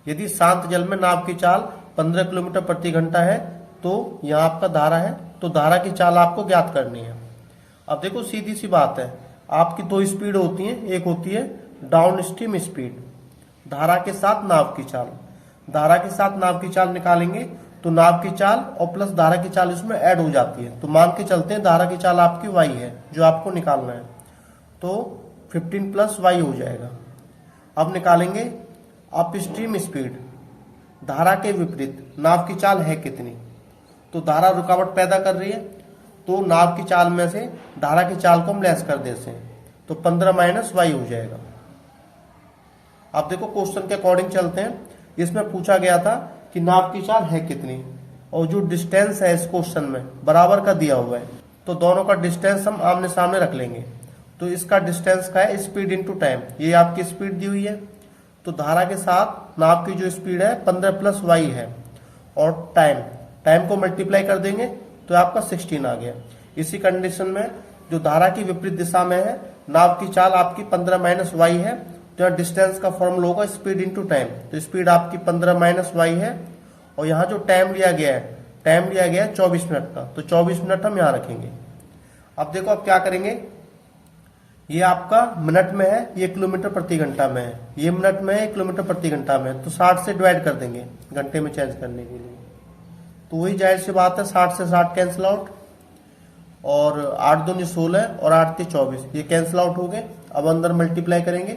यदि शांत जल में नाव की चाल 15 किलोमीटर प्रति घंटा है तो यहाँ आपका धारा है, तो धारा की चाल आपको ज्ञात करनी है। अब देखो सीधी सी बात है, आपकी दो स्पीड होती है, एक होती है डाउन स्ट्रीम स्पीड, धारा के साथ नाव की चाल। धारा के साथ नाव की चाल निकालेंगे तो नाव की चाल और प्लस धारा की चाल इसमें ऐड हो जाती है। तो मान के चलते हैं धारा की चाल आपकी y है जो आपको निकालना है, तो 15 + y हो जाएगा। अब निकालेंगे अप स्ट्रीम स्पीड, धारा के विपरीत नाव की चाल है कितनी। तो धारा रुकावट पैदा कर रही है तो नाव की चाल में से धारा की चाल को हम लेस कर देते हैं, तो 15 - y हो जाएगा। अब देखो क्वेश्चन के अकॉर्डिंग चलते हैं। इसमें पूछा गया था कि नाव की चाल है कितनी और जो डिस्टेंस है इस क्वेश्चन में बराबर का दिया हुआ है, तो दोनों का डिस्टेंस हम आमने सामने रख लेंगे। तो इसका डिस्टेंस का है स्पीड इनटू टाइम, ये आपकी स्पीड दी हुई है, तो धारा के साथ नाव की जो स्पीड है 15 + y है और टाइम को मल्टीप्लाई कर देंगे तो आपका 16 आ गया। इसी कंडीशन में जो धारा की विपरीत दिशा में है नाव की चाल आपकी 15 - y है, तो यहाँ डिस्टेंस का फॉर्मूला होगा स्पीड इनटू टाइम, तो स्पीड आपकी 15 - y है और यहाँ जो टाइम लिया गया है 24 मिनट का, तो 24 मिनट हम यहाँ रखेंगे। अब देखो अब क्या करेंगे, ये आपका मिनट में है, ये किलोमीटर प्रति घंटा में है, ये मिनट में है, किलोमीटर प्रति घंटा में है, तो 60 से डिवाइड कर देंगे घंटे में चेंज करने के लिए। तो वही जाहिर सी बात है, 60 से 60 कैंसिल आउट और 8 दूनी 16 और 8 × 24 ये कैंसिल आउट हो गए। अब अंदर मल्टीप्लाई करेंगे,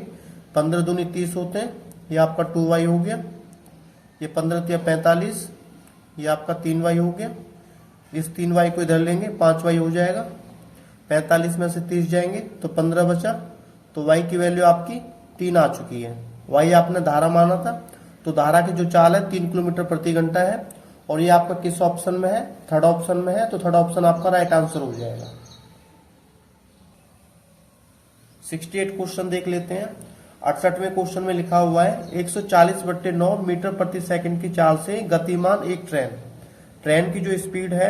15 दूनी 30 होते हैं, ये आपका 2y हो गया, ये 15 × 45 ये आपका 3y हो गया, इस 3y को इधर लेंगे 5y हो जाएगा, 45 में से 30 जाएंगे तो 15 बचा, तो y की वैल्यू आपकी 3 आ चुकी है। y आपने धारा माना था, तो धारा की जो चाल है 3 किलोमीटर प्रति घंटा है और ये आपका किस ऑप्शन में है, थर्ड ऑप्शन में है, तो थर्ड ऑप्शन आपका राइट आंसर हो जाएगा। 68 क्वेश्चन देख लेते हैं। 68वें क्वेश्चन में लिखा हुआ है 140/9 मीटर प्रति सेकंड की चाल से गतिमान एक ट्रेन की जो स्पीड है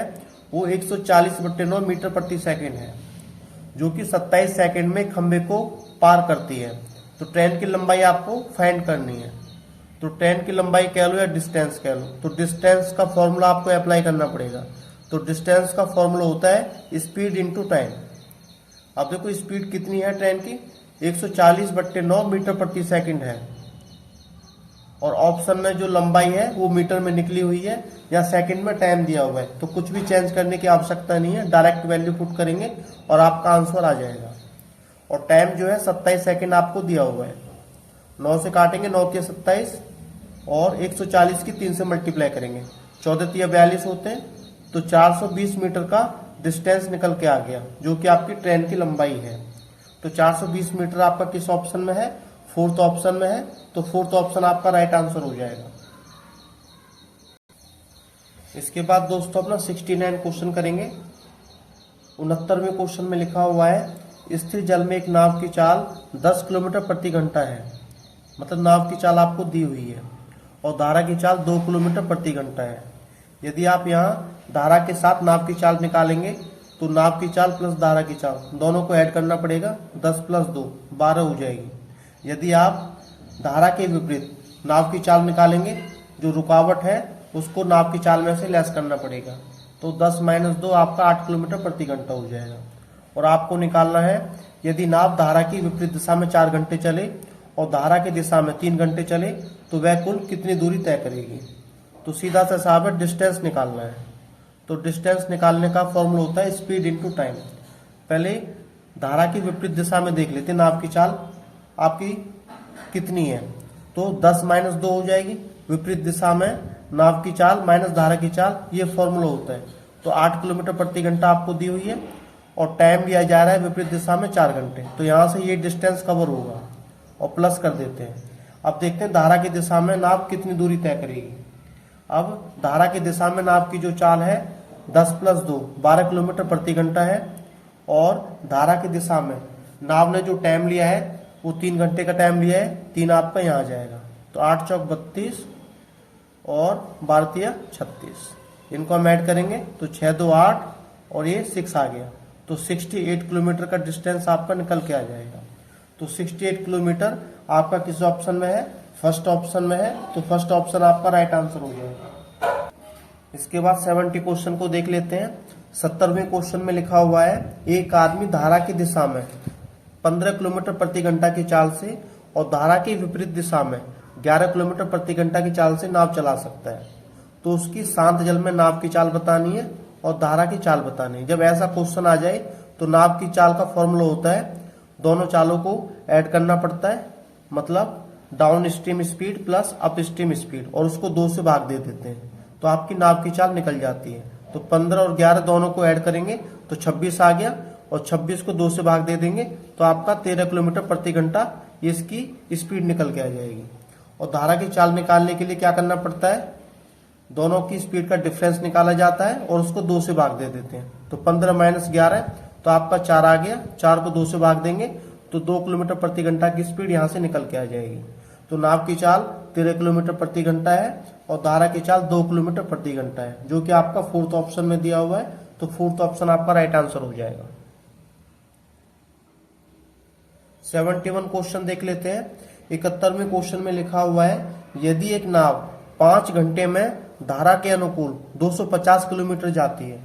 वो 140/9 मीटर प्रति सेकंड है, जो कि 27 सेकंड में खंबे को पार करती है। तो ट्रेन की लंबाई आपको फाइंड करनी है। तो ट्रेन की लंबाई कह लो या डिस्टेंस कह लो, तो डिस्टेंस का फॉर्मूला आपको अप्लाई करना पड़ेगा। तो डिस्टेंस का फॉर्मूला होता है स्पीड इनटू टाइम। अब देखो स्पीड कितनी है ट्रेन की, 140/9 मीटर प्रति सेकंड है और ऑप्शन में जो लंबाई है वो मीटर में निकली हुई है या सेकंड में टाइम दिया हुआ है, तो कुछ भी चेंज करने की आवश्यकता नहीं है, डायरेक्ट वैल्यू पुट करेंगे और आपका आंसर आ जाएगा। और टाइम जो है 27 सेकंड आपको दिया हुआ है। 9 से काटेंगे, 9 × 27 और 140 की 3 से मल्टीप्लाई करेंगे, 14 × 42 होते हैं, तो 420 मीटर का डिस्टेंस निकल के आ गया, जो कि आपकी ट्रेन की लंबाई है। तो 420 मीटर आपका किस ऑप्शन में है, फोर्थ ऑप्शन में है, तो फोर्थ ऑप्शन आपका राइट आंसर हो जाएगा। इसके बाद दोस्तों अपना 69 क्वेश्चन करेंगे। 69वें क्वेश्चन में लिखा हुआ है स्थिर जल में एक नाव की चाल 10 किलोमीटर प्रति घंटा है, मतलब नाव की चाल आपको दी हुई है और धारा की चाल 2 किलोमीटर प्रति घंटा है। यदि आप यहाँ धारा के साथ नाव की चाल निकालेंगे तो नाव की चाल प्लस धारा की चाल दोनों को ऐड करना पड़ेगा। 10 + 2 12 हो जाएगी। यदि आप धारा के विपरीत नाव की चाल निकालेंगे, जो रुकावट है उसको नाव की चाल में से लेस करना पड़ेगा, तो 10 - 2 आपका 8 किलोमीटर प्रति घंटा हो जाएगा। और आपको निकालना है यदि नाव धारा की विपरीत दिशा में 4 घंटे चले और धारा की दिशा में 3 घंटे चले तो वह कुल कितनी दूरी तय करेगी। तो सीधा सा हिसाब है, डिस्टेंस निकालना है। तो डिस्टेंस निकालने का फॉर्मूला होता है स्पीड इनटू टाइम। पहले धारा की विपरीत दिशा में देख लेते हैं नाव की चाल आपकी कितनी है। तो 10 - 2 हो जाएगी। विपरीत दिशा में नाव की चाल माइनस धारा की चाल, ये फॉर्मूला होता है। तो 8 किलोमीटर प्रति घंटा आपको दी हुई है और टाइम दिया जा रहा है विपरीत दिशा में 4 घंटे। तो यहाँ से ये डिस्टेंस कवर होगा और प्लस कर देते हैं। अब देखते हैं धारा की दिशा में नाव कितनी दूरी तय करेगी। अब धारा की दिशा में नाव की जो चाल है 10 + 2 12 किलोमीटर प्रति घंटा है और धारा की दिशा में नाव ने जो टाइम लिया है वो 3 घंटे का टाइम लिया है। 3 आपका यहाँ आ जाएगा। तो 8 × 4 = 32 और 12 × 3 = 36। इनको हम ऐड करेंगे तो 6 × 2 = 8 और ये 6 आ गया। तो 68 किलोमीटर का डिस्टेंस आपका निकल के आ जाएगा। तो 68 किलोमीटर आपका किस ऑप्शन में है, फर्स्ट ऑप्शन में है। तो फर्स्ट ऑप्शन आपका राइट आंसर हो जाएगा। इसके बाद 70 क्वेश्चन को देख लेते हैं। 70वें क्वेश्चन में लिखा हुआ है एक आदमी धारा की दिशा में 15 किलोमीटर प्रति घंटा की चाल से और धारा की विपरीत दिशा में 11 किलोमीटर प्रति घंटा की चाल से नाव चला सकता है। तो उसकी शांत जल में नाव की चाल बतानी है और धारा की चाल बतानी है। जब ऐसा क्वेश्चन आ जाए तो नाव की चाल का फॉर्मूला होता है दोनों चालों को ऐड करना पड़ता है, मतलब down stream speed plus up stream speed, और उसको 2 से भाग दे देते हैं तो आपकी नाव की चाल निकल जाती है। तो 15 और 11 दोनों को ऐड करेंगे तो 26 आ गया और 26 को 2 से भाग दे देंगे तो आपका 13 किलोमीटर प्रति घंटा इसकी स्पीड निकल के आ जाएगी। और धारा की चाल निकालने के लिए क्या करना पड़ता है, दोनों की स्पीड का डिफरेंस निकाला जाता है और उसको 2 से भाग दे देते हैं। तो 15 - 11 तो आपका 4 आ गया। 4 को 2 से भाग देंगे तो 2 किलोमीटर प्रति घंटा की स्पीड यहाँ से निकल के आ जाएगी। तो नाव की चाल 13 किलोमीटर प्रति घंटा है और धारा की चाल 2 किलोमीटर प्रति घंटा है, जो कि आपका 4th ऑप्शन में दिया हुआ है। तो 4th ऑप्शन आपका राइट आंसर हो जाएगा। 71 क्वेश्चन देख लेते हैं। 71वें क्वेश्चन में लिखा हुआ है यदि एक नाव 5 घंटे में धारा के अनुकूल 250 किलोमीटर जाती है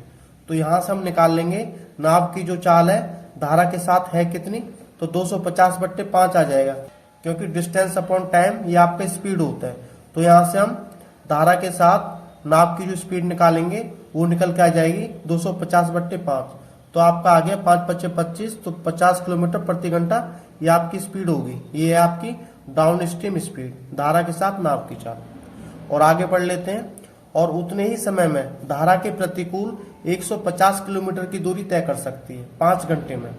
तो यहां से हम निकाल लेंगे नाव की जो चाल है धारा के साथ है कितनी। तो 250/5 आ जाएगा, क्योंकि डिस्टेंस अपॉन टाइम ये आपका स्पीड होता है। तो यहां से हम धारा के साथ नाव की जो स्पीड निकालेंगे वो निकल के आ जाएगी 250/5। तो आपका आ गया 5 × 5 = 25। तो 50 किलोमीटर प्रति घंटा ये आपकी स्पीड होगी। ये है आपकी डाउन स्ट्रीम स्पीड, धारा के साथ नाव की चाल। और आगे बढ़ लेते हैं। और उतने ही समय में धारा के प्रतिकूल 150 किलोमीटर की दूरी तय कर सकती है 5 घंटे में।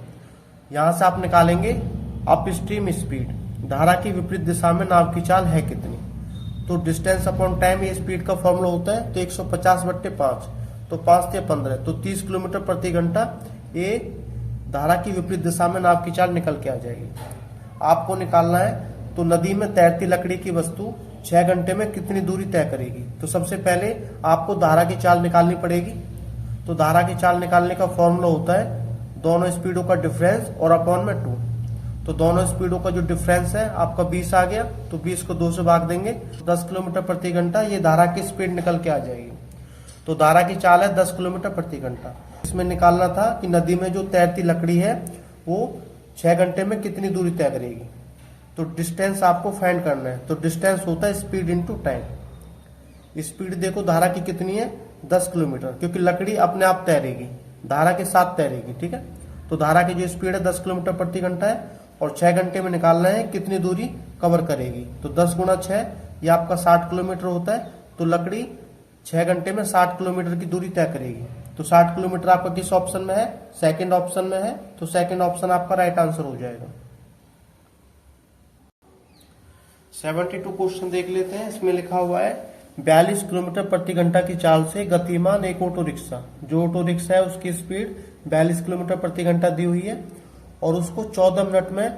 यहां से आप निकालेंगे अप स्ट्रीम स्पीड, धारा की विपरीत दिशा में नाव की चाल है कितनी। तो डिस्टेंस अपॉन टाइम ये स्पीड का फॉर्मूला होता है। तो 150/5 तो 5 × 15 तो 30 किलोमीटर प्रति घंटा ये धारा की विपरीत दिशा में नाव की चाल निकल के आ जाएगी। आपको निकालना है तो नदी में तैरती लकड़ी की वस्तु 6 घंटे में कितनी दूरी तय करेगी। तो सबसे पहले आपको धारा की चाल निकालनी पड़ेगी। तो धारा की चाल निकालने का फॉर्मूला होता है दोनों स्पीडों का डिफरेंस और अपॉन में 2। तो दोनों स्पीडों का जो डिफरेंस है आपका 20 आ गया। तो 20 को 2 से भाग देंगे 10 किलोमीटर प्रति घंटा ये धारा की स्पीड निकल के आ जाएगी। तो धारा की चाल है 10 किलोमीटर प्रति घंटा। इसमें निकालना था कि नदी में जो तैरती लकड़ी है वो 6 घंटे में कितनी दूरी तय करेगी। तो डिस्टेंस आपको फाइंड करना है। तो डिस्टेंस होता है स्पीड इनटू टाइम। स्पीड देखो धारा की कितनी है 10 किलोमीटर, क्योंकि लकड़ी अपने आप तैरेगी, धारा के साथ तैरेगी। ठीक है, तो धारा की जो स्पीड है 10 किलोमीटर प्रति घंटा है और 6 घंटे में निकालना है कितनी दूरी कवर करेगी। तो 10 × 6 ये आपका 60 किलोमीटर होता है। तो लकड़ी 6 घंटे में 60 किलोमीटर की दूरी तय करेगी। तो 60 किलोमीटर आपका किस ऑप्शन में है, सेकंड ऑप्शन में है। तो सेकंड ऑप्शन आपका राइट आंसर हो जाएगा। 72 क्वेश्चन देख लेते हैं। इसमें लिखा हुआ है 42 किलोमीटर प्रति घंटा की चाल से गतिमान एक ऑटो रिक्शा, जो ऑटो रिक्शा है उसकी स्पीड 42 किलोमीटर प्रति घंटा दी हुई है और उसको 14 मिनट में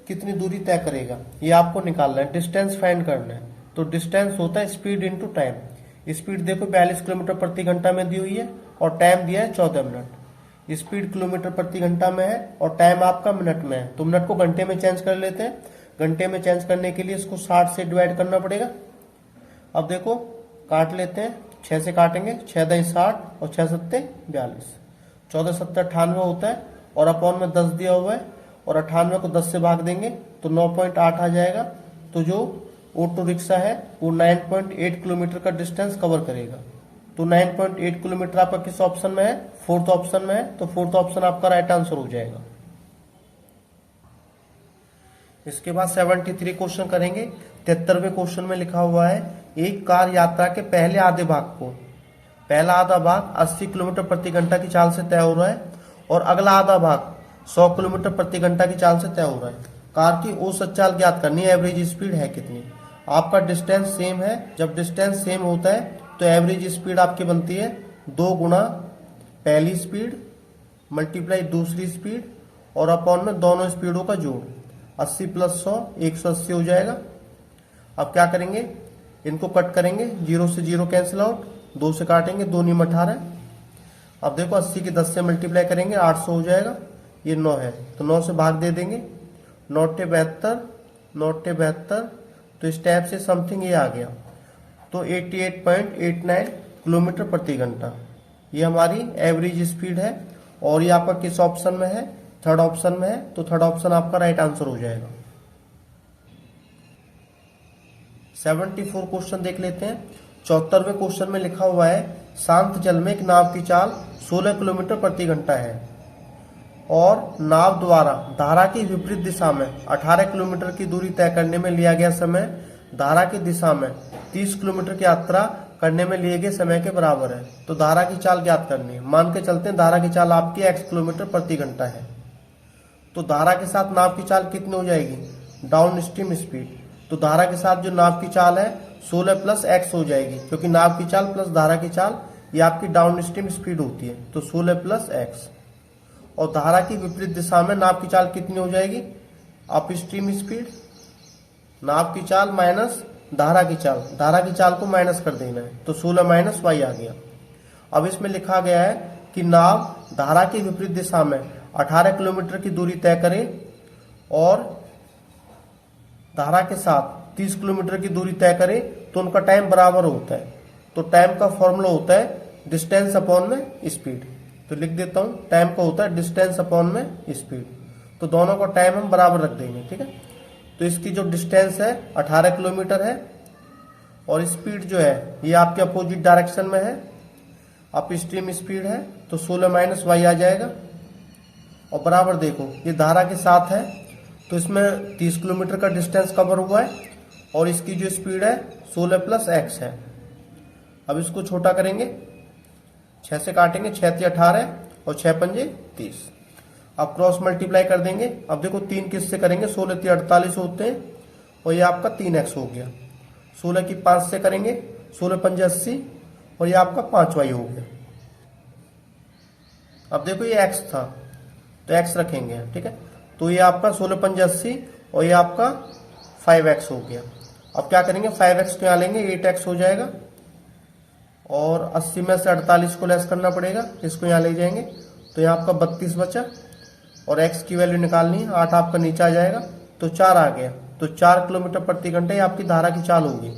कितनी दूरी तय करेगा ये आपको निकालना है, डिस्टेंस फाइंड करना है। तो डिस्टेंस होता है स्पीड इनटू टाइम। स्पीड देखो 42 किलोमीटर प्रति घंटा में दी हुई है और टाइम दिया है 14 मिनट। स्पीड किलोमीटर प्रति घंटा में है और टाइम आपका मिनट में है, तो मिनट को घंटे में चेंज कर लेते हैं। घंटे में चेंज करने के लिए इसको 60 से डिवाइड करना पड़ेगा। अब देखो काट लेते हैं, 6 से काटेंगे, 6 दही 60 और 6 सत्ते 42, 14 सत्ते 98 होता है और अपॉन में 10 दिया हुआ है और 98 को 10 से भाग देंगे तो 9.8 आ जाएगा। तो जो ऑटो रिक्शा है वो 9.8 किलोमीटर का डिस्टेंस कवर करेगा। तो 9.8 किलोमीटर आपका किस ऑप्शन में है? फोर्थ ऑप्शन में है, तो फोर्थ ऑप्शन आपका राइट आंसर हो जाएगा। इसके बाद 73 क्वेश्चन करेंगे। 73वें क्वेश्चन में लिखा हुआ है एक कार यात्रा के पहले आधे भाग को, पहला आधा भाग 80 किलोमीटर प्रति घंटा की चाल से तय हो रहा है और अगला आधा भाग 100 किलोमीटर प्रति घंटा की चाल से तय हो रहा है। कार की औसत चाल ज्ञात करनी है, एवरेज स्पीड है कितनी। आपका डिस्टेंस सेम है, जब डिस्टेंस सेम होता है तो एवरेज स्पीड आपकी बनती है 2 गुना पहली स्पीड मल्टीप्लाई दूसरी स्पीड और अपॉन में दोनों स्पीडों का जोड़। 80 + 100 180 हो जाएगा। अब क्या करेंगे, इनको कट करेंगे, 0 से 0 कैंसिल आउट, 2 से काटेंगे, 2 × 18। अब देखो 80 की 10 से मल्टीप्लाई करेंगे 800 हो जाएगा। ये 9 है तो 9 से भाग दे देंगे, 9 × 72, 9 × 72, तो इस टाइप से समथिंग ये आ गया। तो 88.89 किलोमीटर प्रति घंटा ये हमारी एवरेज स्पीड है और ये आपका किस ऑप्शन में है? थर्ड ऑप्शन में है, तो थर्ड ऑप्शन आपका राइट आंसर हो जाएगा। 74 क्वेश्चन देख लेते हैं। 74वें क्वेश्चन में लिखा हुआ है शांत जल में एक नाव की चाल 16 किलोमीटर प्रति घंटा है और नाव द्वारा धारा की विपरीत दिशा में 18 किलोमीटर की दूरी तय करने में लिया गया समय धारा की दिशा में 30 किलोमीटर की यात्रा करने में लिए गए समय के बराबर है। तो धारा की चाल ज्ञात करनी है। मान के चलते हैं धारा की चाल आपकी x किलोमीटर प्रति घंटा है, तो धारा के साथ नाव की चाल कितनी हो जाएगी? Down stream speed. तो धारा के साथ जो नाव की चाल है 16 + x हो जाएगी, क्योंकि नाव की चाल प्लस धारा की चाल ये आपकी डाउन स्ट्रीम स्पीड होती है। तो 16 + x और धारा की विपरीत दिशा में नाव की चाल कितनी हो जाएगी? Up stream speed. नाव की चाल माइनस धारा की चाल, धारा की चाल को माइनस कर देना है, तो 16 - y आ गया। अब इसमें लिखा गया है कि नाव धारा की विपरीत दिशा में 18 किलोमीटर की दूरी तय करे और धारा के साथ 30 किलोमीटर की दूरी तय करे, तो उनका टाइम बराबर होता है। तो टाइम का फॉर्मूला होता है डिस्टेंस अपॉन में स्पीड। तो लिख देता हूं, टाइम का होता है डिस्टेंस अपॉन में स्पीड। तो दोनों का टाइम हम बराबर रख देंगे, ठीक है। तो इसकी जो डिस्टेंस है 18 किलोमीटर है और स्पीड जो है ये आपके अपोजिट डायरेक्शन में है, अप स्ट्रीम स्पीड है, तो 16 - y आ जाएगा। और बराबर देखो ये धारा के साथ है तो इसमें 30 किलोमीटर का डिस्टेंस कवर हुआ है और इसकी जो स्पीड है 16 + x है। अब इसको छोटा करेंगे, 6 से काटेंगे, 6 × 18 और 6 × 5 = 30। अब क्रॉस मल्टीप्लाई कर देंगे। अब देखो 3 किससे करेंगे? 16 × 48 होते हैं और ये आपका 3x हो गया। 16 की 5 से करेंगे, 16 × 5 = 80 और ये आपका 5y हो गया। अब देखो ये x था तो x रखेंगे, ठीक है। तो ये आपका 16 × 5 = 80 और ये आपका 5x हो गया। अब क्या करेंगे, 5x को यहाँ लेंगे, 8x हो जाएगा और 80 में से 48 को लेस करना पड़ेगा, इसको यहाँ ले जाएंगे तो यहाँ आपका 32 बचा और x की वैल्यू निकालनी है, 8 आपका नीचे आ जाएगा तो 4 आ गया। तो 4 किलोमीटर प्रति घंटे आपकी धारा की चाल होगी।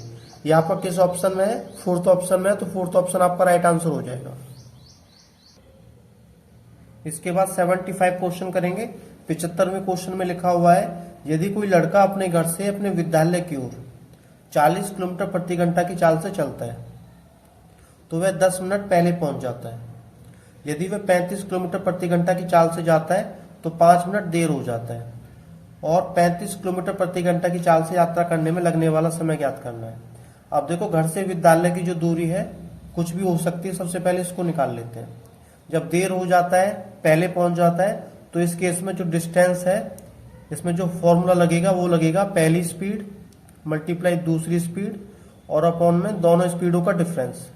ये आपका किस ऑप्शन में है? फोर्थ ऑप्शन में है, तो फोर्थ ऑप्शन आपका राइट आंसर हो जाएगा। इसके बाद 75 क्वेश्चन करेंगे। 75वें क्वेश्चन में लिखा हुआ है यदि कोई लड़का अपने घर से अपने विद्यालय की ओर 40 किलोमीटर प्रति घंटा की चाल से चलता है तो वह 10 मिनट पहले पहुंच जाता है। यदि वह 35 किलोमीटर प्रति घंटा की चाल से जाता है तो 5 मिनट देर हो जाता है और 35 किलोमीटर प्रति घंटा की चाल से यात्रा करने में लगने वाला समय ज्ञात करना है। अब देखो घर से विद्यालय की जो दूरी है कुछ भी हो सकती है, सबसे पहले इसको निकाल लेते हैं। जब देर हो जाता है, पहले पहुंच जाता है, तो इस केस में जो डिस्टेंस है इसमें जो फॉर्मूला लगेगा वो लगेगा पहली स्पीड मल्टीप्लाई दूसरी स्पीड और अपॉन में दोनों स्पीडों का डिफरेंस।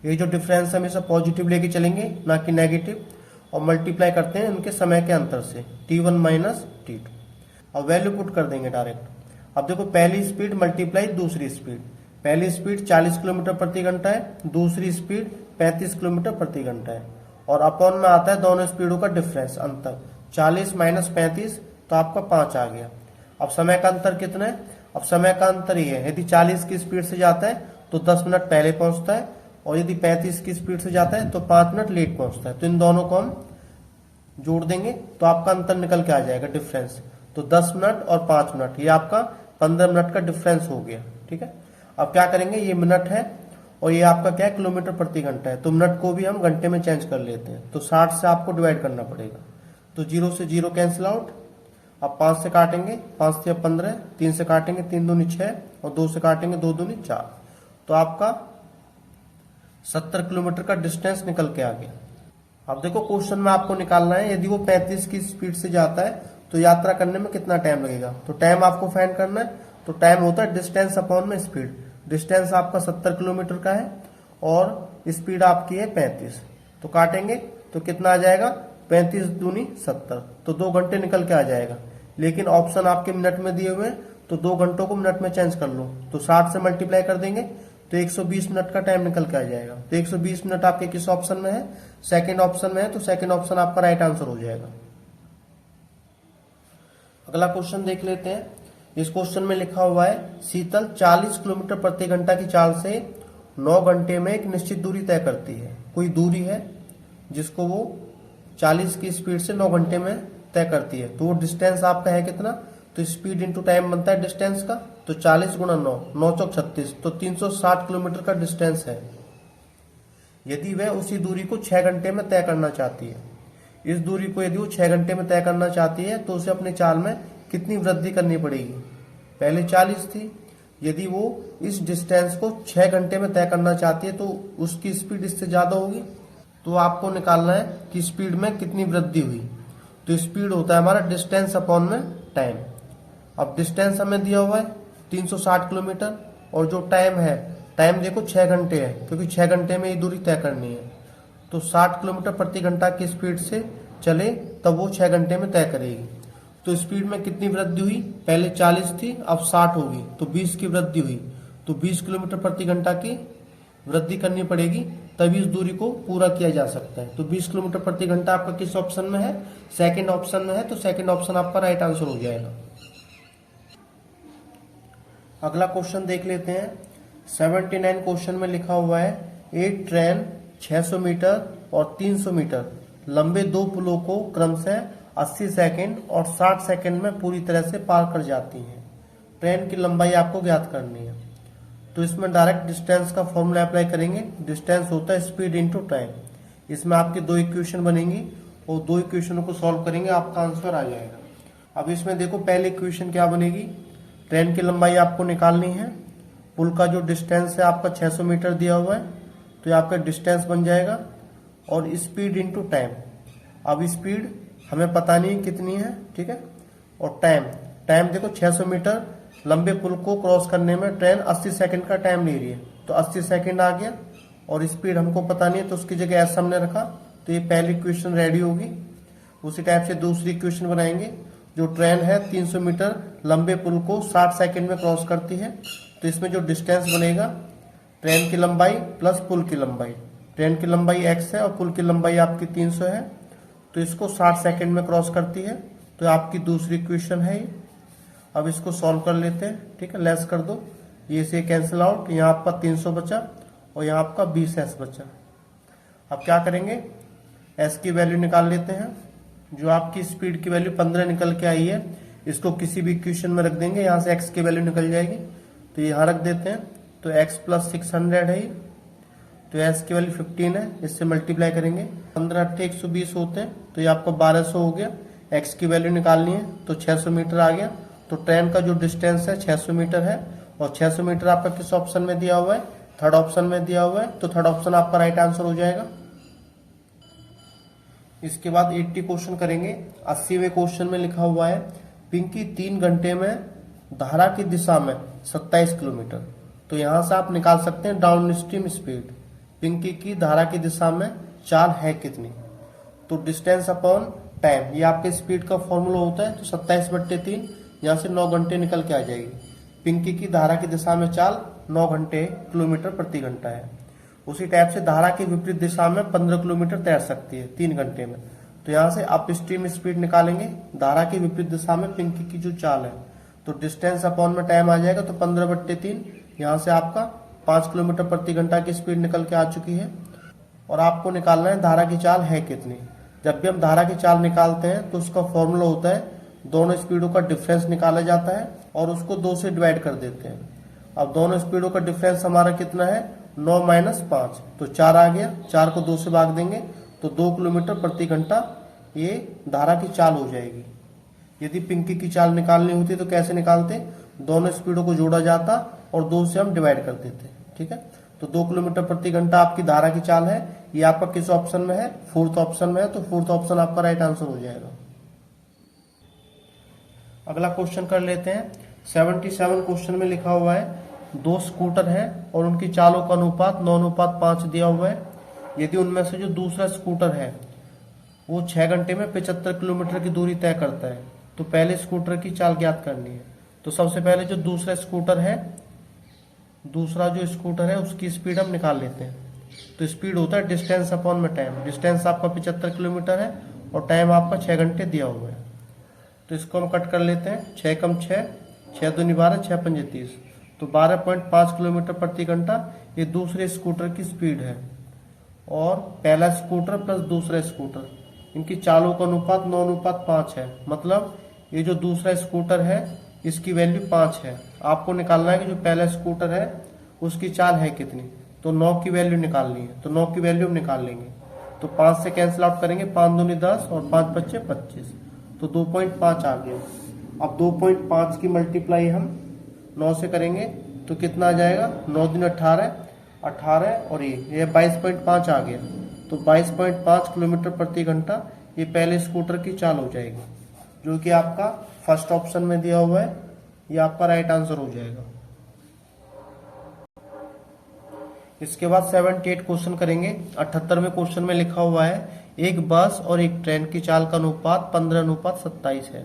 ये जो डिफरेंस है हमेशा पॉजिटिव लेके चलेंगे ना कि नेगेटिव, और मल्टीप्लाई करते हैं उनके समय के अंतर से, t1 - t2। अब वैल्यू पुट कर देंगे डायरेक्ट। अब देखो पहली स्पीड मल्टीप्लाई दूसरी स्पीड, पहली स्पीड 40 किलोमीटर प्रति घंटा है, दूसरी स्पीड 35 किलोमीटर प्रति घंटा है और अपॉन में आता है दोनों स्पीडों का डिफरेंस, अंतर। 40 माइनस 35 तो आपका 5 आ गया। अब समय का अंतर कितना है? अब समय का अंतर ये है, यदि 40 की स्पीड से जाता है तो 10 मिनट पहले पहुंचता है, और यदि 35 की स्पीड से जाता है तो 5 मिनट लेट पहुंचता है। तो इन दोनों को हम जोड़ देंगे तो आपका अंतर निकल के आ जाएगा, डिफरेंस। तो 10 मिनट और 5 मिनट, ये आपका 15 मिनट का डिफरेंस हो गया। ठीक है, अब क्या करेंगे, ये मिनट है और ये आपका क्या है, किलोमीटर प्रति घंटा है, तो मिनट को भी हम घंटे में चेंज कर लेते हैं। तो 60 से आपको डिवाइड करना पड़ेगा, तो 0 से 0 कैंसिल आउट। अब 5 से काटेंगे, 5 से 15, 3 से काटेंगे 3 दूनी 6, और 2 से काटेंगे 2 दूनी 4, तो आपका 70 किलोमीटर का डिस्टेंस निकल के आ गया। अब देखो क्वेश्चन में आपको निकालना है, यदि वो 35 की स्पीड से जाता है तो यात्रा करने में कितना टाइम लगेगा। तो टाइम आपको फाइंड करना है, तो टाइम होता है डिस्टेंस अपॉन में स्पीड। डिस्टेंस आपका 70 किलोमीटर का है और स्पीड आपकी है 35, तो काटेंगे तो कितना आ जाएगा, 35 दूनी 70, तो 2 घंटे निकल के आ जाएगा। लेकिन ऑप्शन आपके मिनट में दिए हुए हैं, तो 2 घंटों को मिनट में चेंज कर लो, तो 60 से मल्टीप्लाई कर देंगे तो 120 मिनट का टाइम निकल के आ जाएगा। तो 120 मिनट आपके किस ऑप्शन में है, सेकंड ऑप्शन में है, तो सेकंड ऑप्शन आपका राइट आंसर हो जाएगा। अगला क्वेश्चन देख लेते हैं। इस क्वेश्चन में लिखा हुआ है, शीतल 40 किलोमीटर प्रति घंटा की चाल से 9 घंटे में एक निश्चित दूरी तय करती है। कोई दूरी है जिसको वो 40 की स्पीड से 9 घंटे में तय करती है, तो वो डिस्टेंस आपका है कितना, तो स्पीड इंटू टाइम बनता है डिस्टेंस का, तो 40 गुणा 9, 9 चौक 36, तो 360 किलोमीटर का डिस्टेंस है। यदि वह उसी दूरी को 6 घंटे में तय करना चाहती है, इस दूरी को यदि वो 6 घंटे में तय करना चाहती है तो उसे अपनी चाल में कितनी वृद्धि करनी पड़ेगी। पहले 40 थी, यदि वो इस डिस्टेंस को 6 घंटे में तय करना चाहती है तो उसकी स्पीड इससे ज्यादा होगी। तो आपको निकालना है कि स्पीड में कितनी वृद्धि हुई। तो स्पीड होता है हमारा डिस्टेंस अपॉन में टाइम। अब डिस्टेंस हमें दिया हुआ है 360 किलोमीटर, और जो टाइम है, टाइम देखो 6 घंटे है, क्योंकि 6 घंटे में ये दूरी तय करनी है। तो 60 किलोमीटर प्रति घंटा की स्पीड से चले तब वो 6 घंटे में तय करेगी। तो स्पीड में कितनी वृद्धि हुई, पहले 40 थी अब 60 होगी, तो 20 की वृद्धि हुई। तो 20 किलोमीटर प्रति घंटा की वृद्धि करनी पड़ेगी, तभी इस दूरी को पूरा किया जा सकता है। तो 20 किलोमीटर प्रति घंटा आपका किस ऑप्शन में है, सेकंड ऑप्शन में है, तो सेकंड ऑप्शन आपका राइट आंसर हो जाएगा। अगला क्वेश्चन देख लेते हैं। 79 क्वेश्चन में लिखा हुआ है, एक ट्रेन 600 मीटर और 300 मीटर लंबे 2 पुलों को क्रमशः 80 सेकंड और 60 सेकंड में पूरी तरह से पार कर जाती है। ट्रेन की लंबाई आपको ज्ञात करनी है। तो इसमें डायरेक्ट डिस्टेंस का फॉर्मूला अप्लाई करेंगे। डिस्टेंस होता है स्पीड इंटू टाइम। इसमें आपकी 2 इक्वेशन बनेंगी और 2 इक्वेशनों को सॉल्व करेंगे, आपका आंसर आ जाएगा। अब इसमें देखो पहली इक्वेशन क्या बनेगी, ट्रेन की लंबाई आपको निकालनी है। पुल का जो डिस्टेंस है आपका 600 मीटर दिया हुआ है, तो ये आपका डिस्टेंस बन जाएगा, और स्पीड इंटू टाइम। अब स्पीड हमें पता नहीं कितनी है, ठीक है, और टाइम, टाइम देखो 600 मीटर लंबे पुल को क्रॉस करने में ट्रेन 80 सेकंड का टाइम ले रही है, तो 80 सेकंड आ गया, और स्पीड हमको पता नहीं है तो उसकी जगह एस हमने रखा, तो ये पहली इक्वेशन रेडी होगी। उसी टाइप से दूसरी इक्वेशन बनाएंगे। जो ट्रेन है 300 मीटर लंबे पुल को 60 सेकंड में क्रॉस करती है, तो इसमें जो डिस्टेंस बनेगा, ट्रेन की लंबाई प्लस पुल की लंबाई। ट्रेन की लंबाई x है और पुल की लंबाई आपकी 300 है, तो इसको 60 सेकंड में क्रॉस करती है, तो आपकी दूसरी इक्वेशन है ये। अब इसको सॉल्व कर लेते हैं, ठीक है, लेस कर दो, ये से कैंसिल आउट, यहाँ आपका 300 बचा और यहाँ आपका 20s बचा। अब क्या करेंगे, s की वैल्यू निकाल लेते हैं। जो आपकी स्पीड की वैल्यू 15 निकल के आई है, इसको किसी भी इक्वेशन में रख देंगे, यहाँ से x की वैल्यू निकल जाएगी, तो यहाँ रख देते हैं। तो x प्लस 600 है, तो s की वैल्यू 15 है, इससे मल्टीप्लाई करेंगे, 15 8 120 होते हैं, तो ये आपका 1200 हो गया। x की वैल्यू निकालनी है, तो 600 मीटर आ गया। तो ट्रेन का जो डिस्टेंस है 600 मीटर है, और 600 मीटर आपका किस ऑप्शन में दिया हुआ है, थर्ड ऑप्शन में दिया हुआ है, तो थर्ड ऑप्शन आपका राइट आंसर हो जाएगा। इसके बाद 80 क्वेश्चन करेंगे। 80वें क्वेश्चन में लिखा हुआ है, पिंकी 3 घंटे में धारा की दिशा में 27 किलोमीटर। तो यहां से आप निकाल सकते हैं डाउन स्ट्रीम स्पीड। पिंकी की धारा की दिशा में चाल है कितनी, तो डिस्टेंस अपॉन टाइम, ये आपके स्पीड का फॉर्मूला होता है। तो 27/3, यहाँ से 9 घंटे निकल के आ जाएगी। पिंकी की धारा की दिशा में चाल 9 घंटे किलोमीटर प्रति घंटा है। उसी टाइप से धारा की विपरीत दिशा में 15 किलोमीटर तैर सकती है 3 घंटे में। तो यहाँ से अप स्ट्रीम स्पीड निकालेंगे धारा की विपरीत दिशा में पिंकी की जो चाल है, तो डिस्टेंस अपॉन में टाइम आ जाएगा, तो 15/3, यहाँ से आपका 5 किलोमीटर प्रति घंटा की स्पीड निकल के आ चुकी है। और आपको निकालना है धारा की चाल है कितनी। जब भी हम धारा की चाल निकालते हैं तो उसका फॉर्मूला होता है दोनों स्पीडों का डिफरेंस निकाला जाता है और उसको 2 से डिवाइड कर देते हैं। अब दोनों स्पीडों का डिफरेंस हमारा कितना है, 9 - 5, तो 4 आ गया। 4 को 2 से भाग देंगे तो 2 किलोमीटर प्रति घंटा ये धारा की चाल हो जाएगी। यदि पिंकी की चाल निकालनी होती तो कैसे निकालते, दोनों स्पीडों को जोड़ा जाता और 2 से हम डिवाइड कर देते। ठीक है, तो 2 किलोमीटर प्रति घंटा आपकी धारा की चाल है। ये आपका किस ऑप्शन में है, 4th ऑप्शन में है, तो 4th ऑप्शन आपका राइट आंसर हो जाएगा। अगला क्वेश्चन कर लेते हैं। 77 क्वेश्चन में लिखा हुआ है 2 स्कूटर हैं और उनकी चालों का अनुपात 9:5 दिया हुआ है। यदि उनमें से जो दूसरा स्कूटर है वो 6 घंटे में 75 किलोमीटर की दूरी तय करता है, तो पहले स्कूटर की चाल ज्ञात करनी है। तो सबसे पहले जो दूसरा जो स्कूटर है उसकी स्पीड हम निकाल लेते हैं। तो स्पीड होता है डिस्टेंस अपॉन में टाइम। डिस्टेंस आपका 75 किलोमीटर है और टाइम आपका 6 घंटे दिया हुआ है। तो इसको हम कट कर लेते हैं। 6 × 6, 6 × 2 = 12, 6 × 5 = 30, तो 12.5 किलोमीटर प्रति घंटा ये दूसरे स्कूटर की स्पीड है। और पहला स्कूटर प्लस दूसरा स्कूटर, इनकी चालों का अनुपात 9:5 है। मतलब ये जो दूसरा स्कूटर है इसकी वैल्यू 5 है। आपको निकालना है कि जो पहला स्कूटर है उसकी चाल है कितनी, तो 9 की वैल्यू निकालनी है। तो 9 की वैल्यू हम निकाल लेंगे, तो 5 से कैंसिल आउट करेंगे, 5 × 2 = 10 और 5 × 5 = 25, तो 2.5 आ गया। अब 2.5 की मल्टीप्लाई हम 9 से करेंगे तो कितना आ जाएगा, 9 × 18, 18 और ये 22.5 आ गया। तो 22.5 किलोमीटर प्रति घंटा ये पहले स्कूटर की चाल हो जाएगी, जो कि आपका फर्स्ट ऑप्शन में दिया हुआ है। ये आपका राइट आंसर हो जाएगा। इसके बाद 78 क्वेश्चन करेंगे। 78वें क्वेश्चन में लिखा हुआ है एक बस और एक ट्रेन की चाल का अनुपात 15:27 है।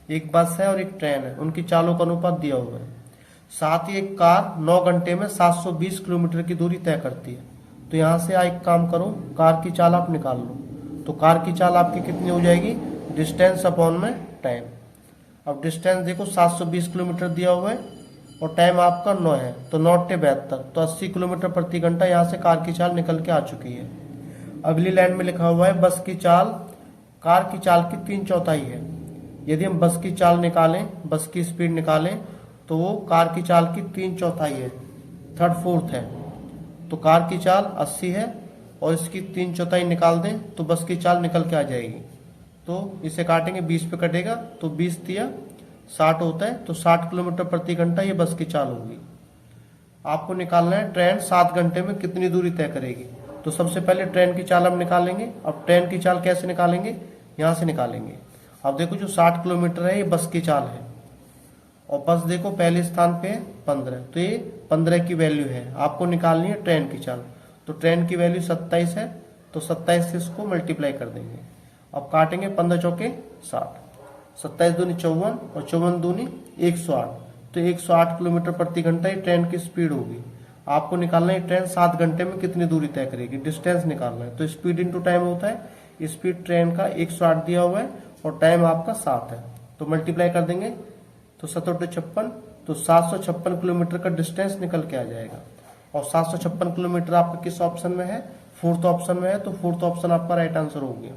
एक बस है और एक ट्रेन है, उनकी चालों का अनुपात दिया हुआ है। साथ ही एक कार 9 घंटे में 720 किलोमीटर की दूरी तय करती है। तो यहाँ से एक काम करो, कार की चाल आप निकाल लो। तो कार की चाल आपकी कितनी हो जाएगी, डिस्टेंस अपॉन में टाइम। अब डिस्टेंस देखो 720 किलोमीटर दिया हुआ है और टाइम आपका 9 है, तो 9 × 72, तो 80 किलोमीटर प्रति घंटा यहाँ से कार की चाल निकल के आ चुकी है। अगली लाइन में लिखा हुआ है बस की चाल कार की चाल की 3/4 है। यदि हम बस की चाल निकालें, बस की स्पीड निकालें, तो वो कार की चाल की 3/4 है, 3/4 है। तो कार की चाल 80 है और इसकी 3/4 निकाल दें तो बस की चाल निकल के आ जाएगी। तो इसे काटेंगे, 20 पे कटेगा तो 20 × 60 होता है, तो 60 किलोमीटर प्रति घंटा ये बस की चाल होगी। आपको निकालना है ट्रेन 7 घंटे में कितनी दूरी तय करेगी। तो सबसे पहले ट्रेन की चाल हम निकालेंगे। अब ट्रेन की चाल कैसे निकालेंगे, यहाँ से निकालेंगे। अब देखो जो 60 किलोमीटर है ये बस की चाल है और बस देखो पहले स्थान पे है 15, तो ये 15 की वैल्यू है। आपको निकालनी है ट्रेन की चाल। तो ट्रेन की वैल्यू 27 है, तो 27 से इसको मल्टीप्लाई कर देंगे। अब काटेंगे, 15 × 4 = 60, 27 × 2 = 54 और 54 × 2 = 108, तो 108 किलोमीटर प्रति घंटा ये ट्रेन की स्पीड होगी। आपको निकालना है ट्रेन 7 घंटे में कितनी दूरी तय करेगी, डिस्टेंस निकालना है। तो स्पीड इंटू टाइम होता है। स्पीड ट्रेन का 108 दिया हुआ है और टाइम आपका 7 है, तो मल्टीप्लाई कर देंगे तो 7 × 56, तो 756 किलोमीटर का डिस्टेंस निकल के आ जाएगा। और 756 किलोमीटर आपका किस ऑप्शन में है, 4th ऑप्शन में है, तो 4th ऑप्शन आपका राइट आंसर हो गया।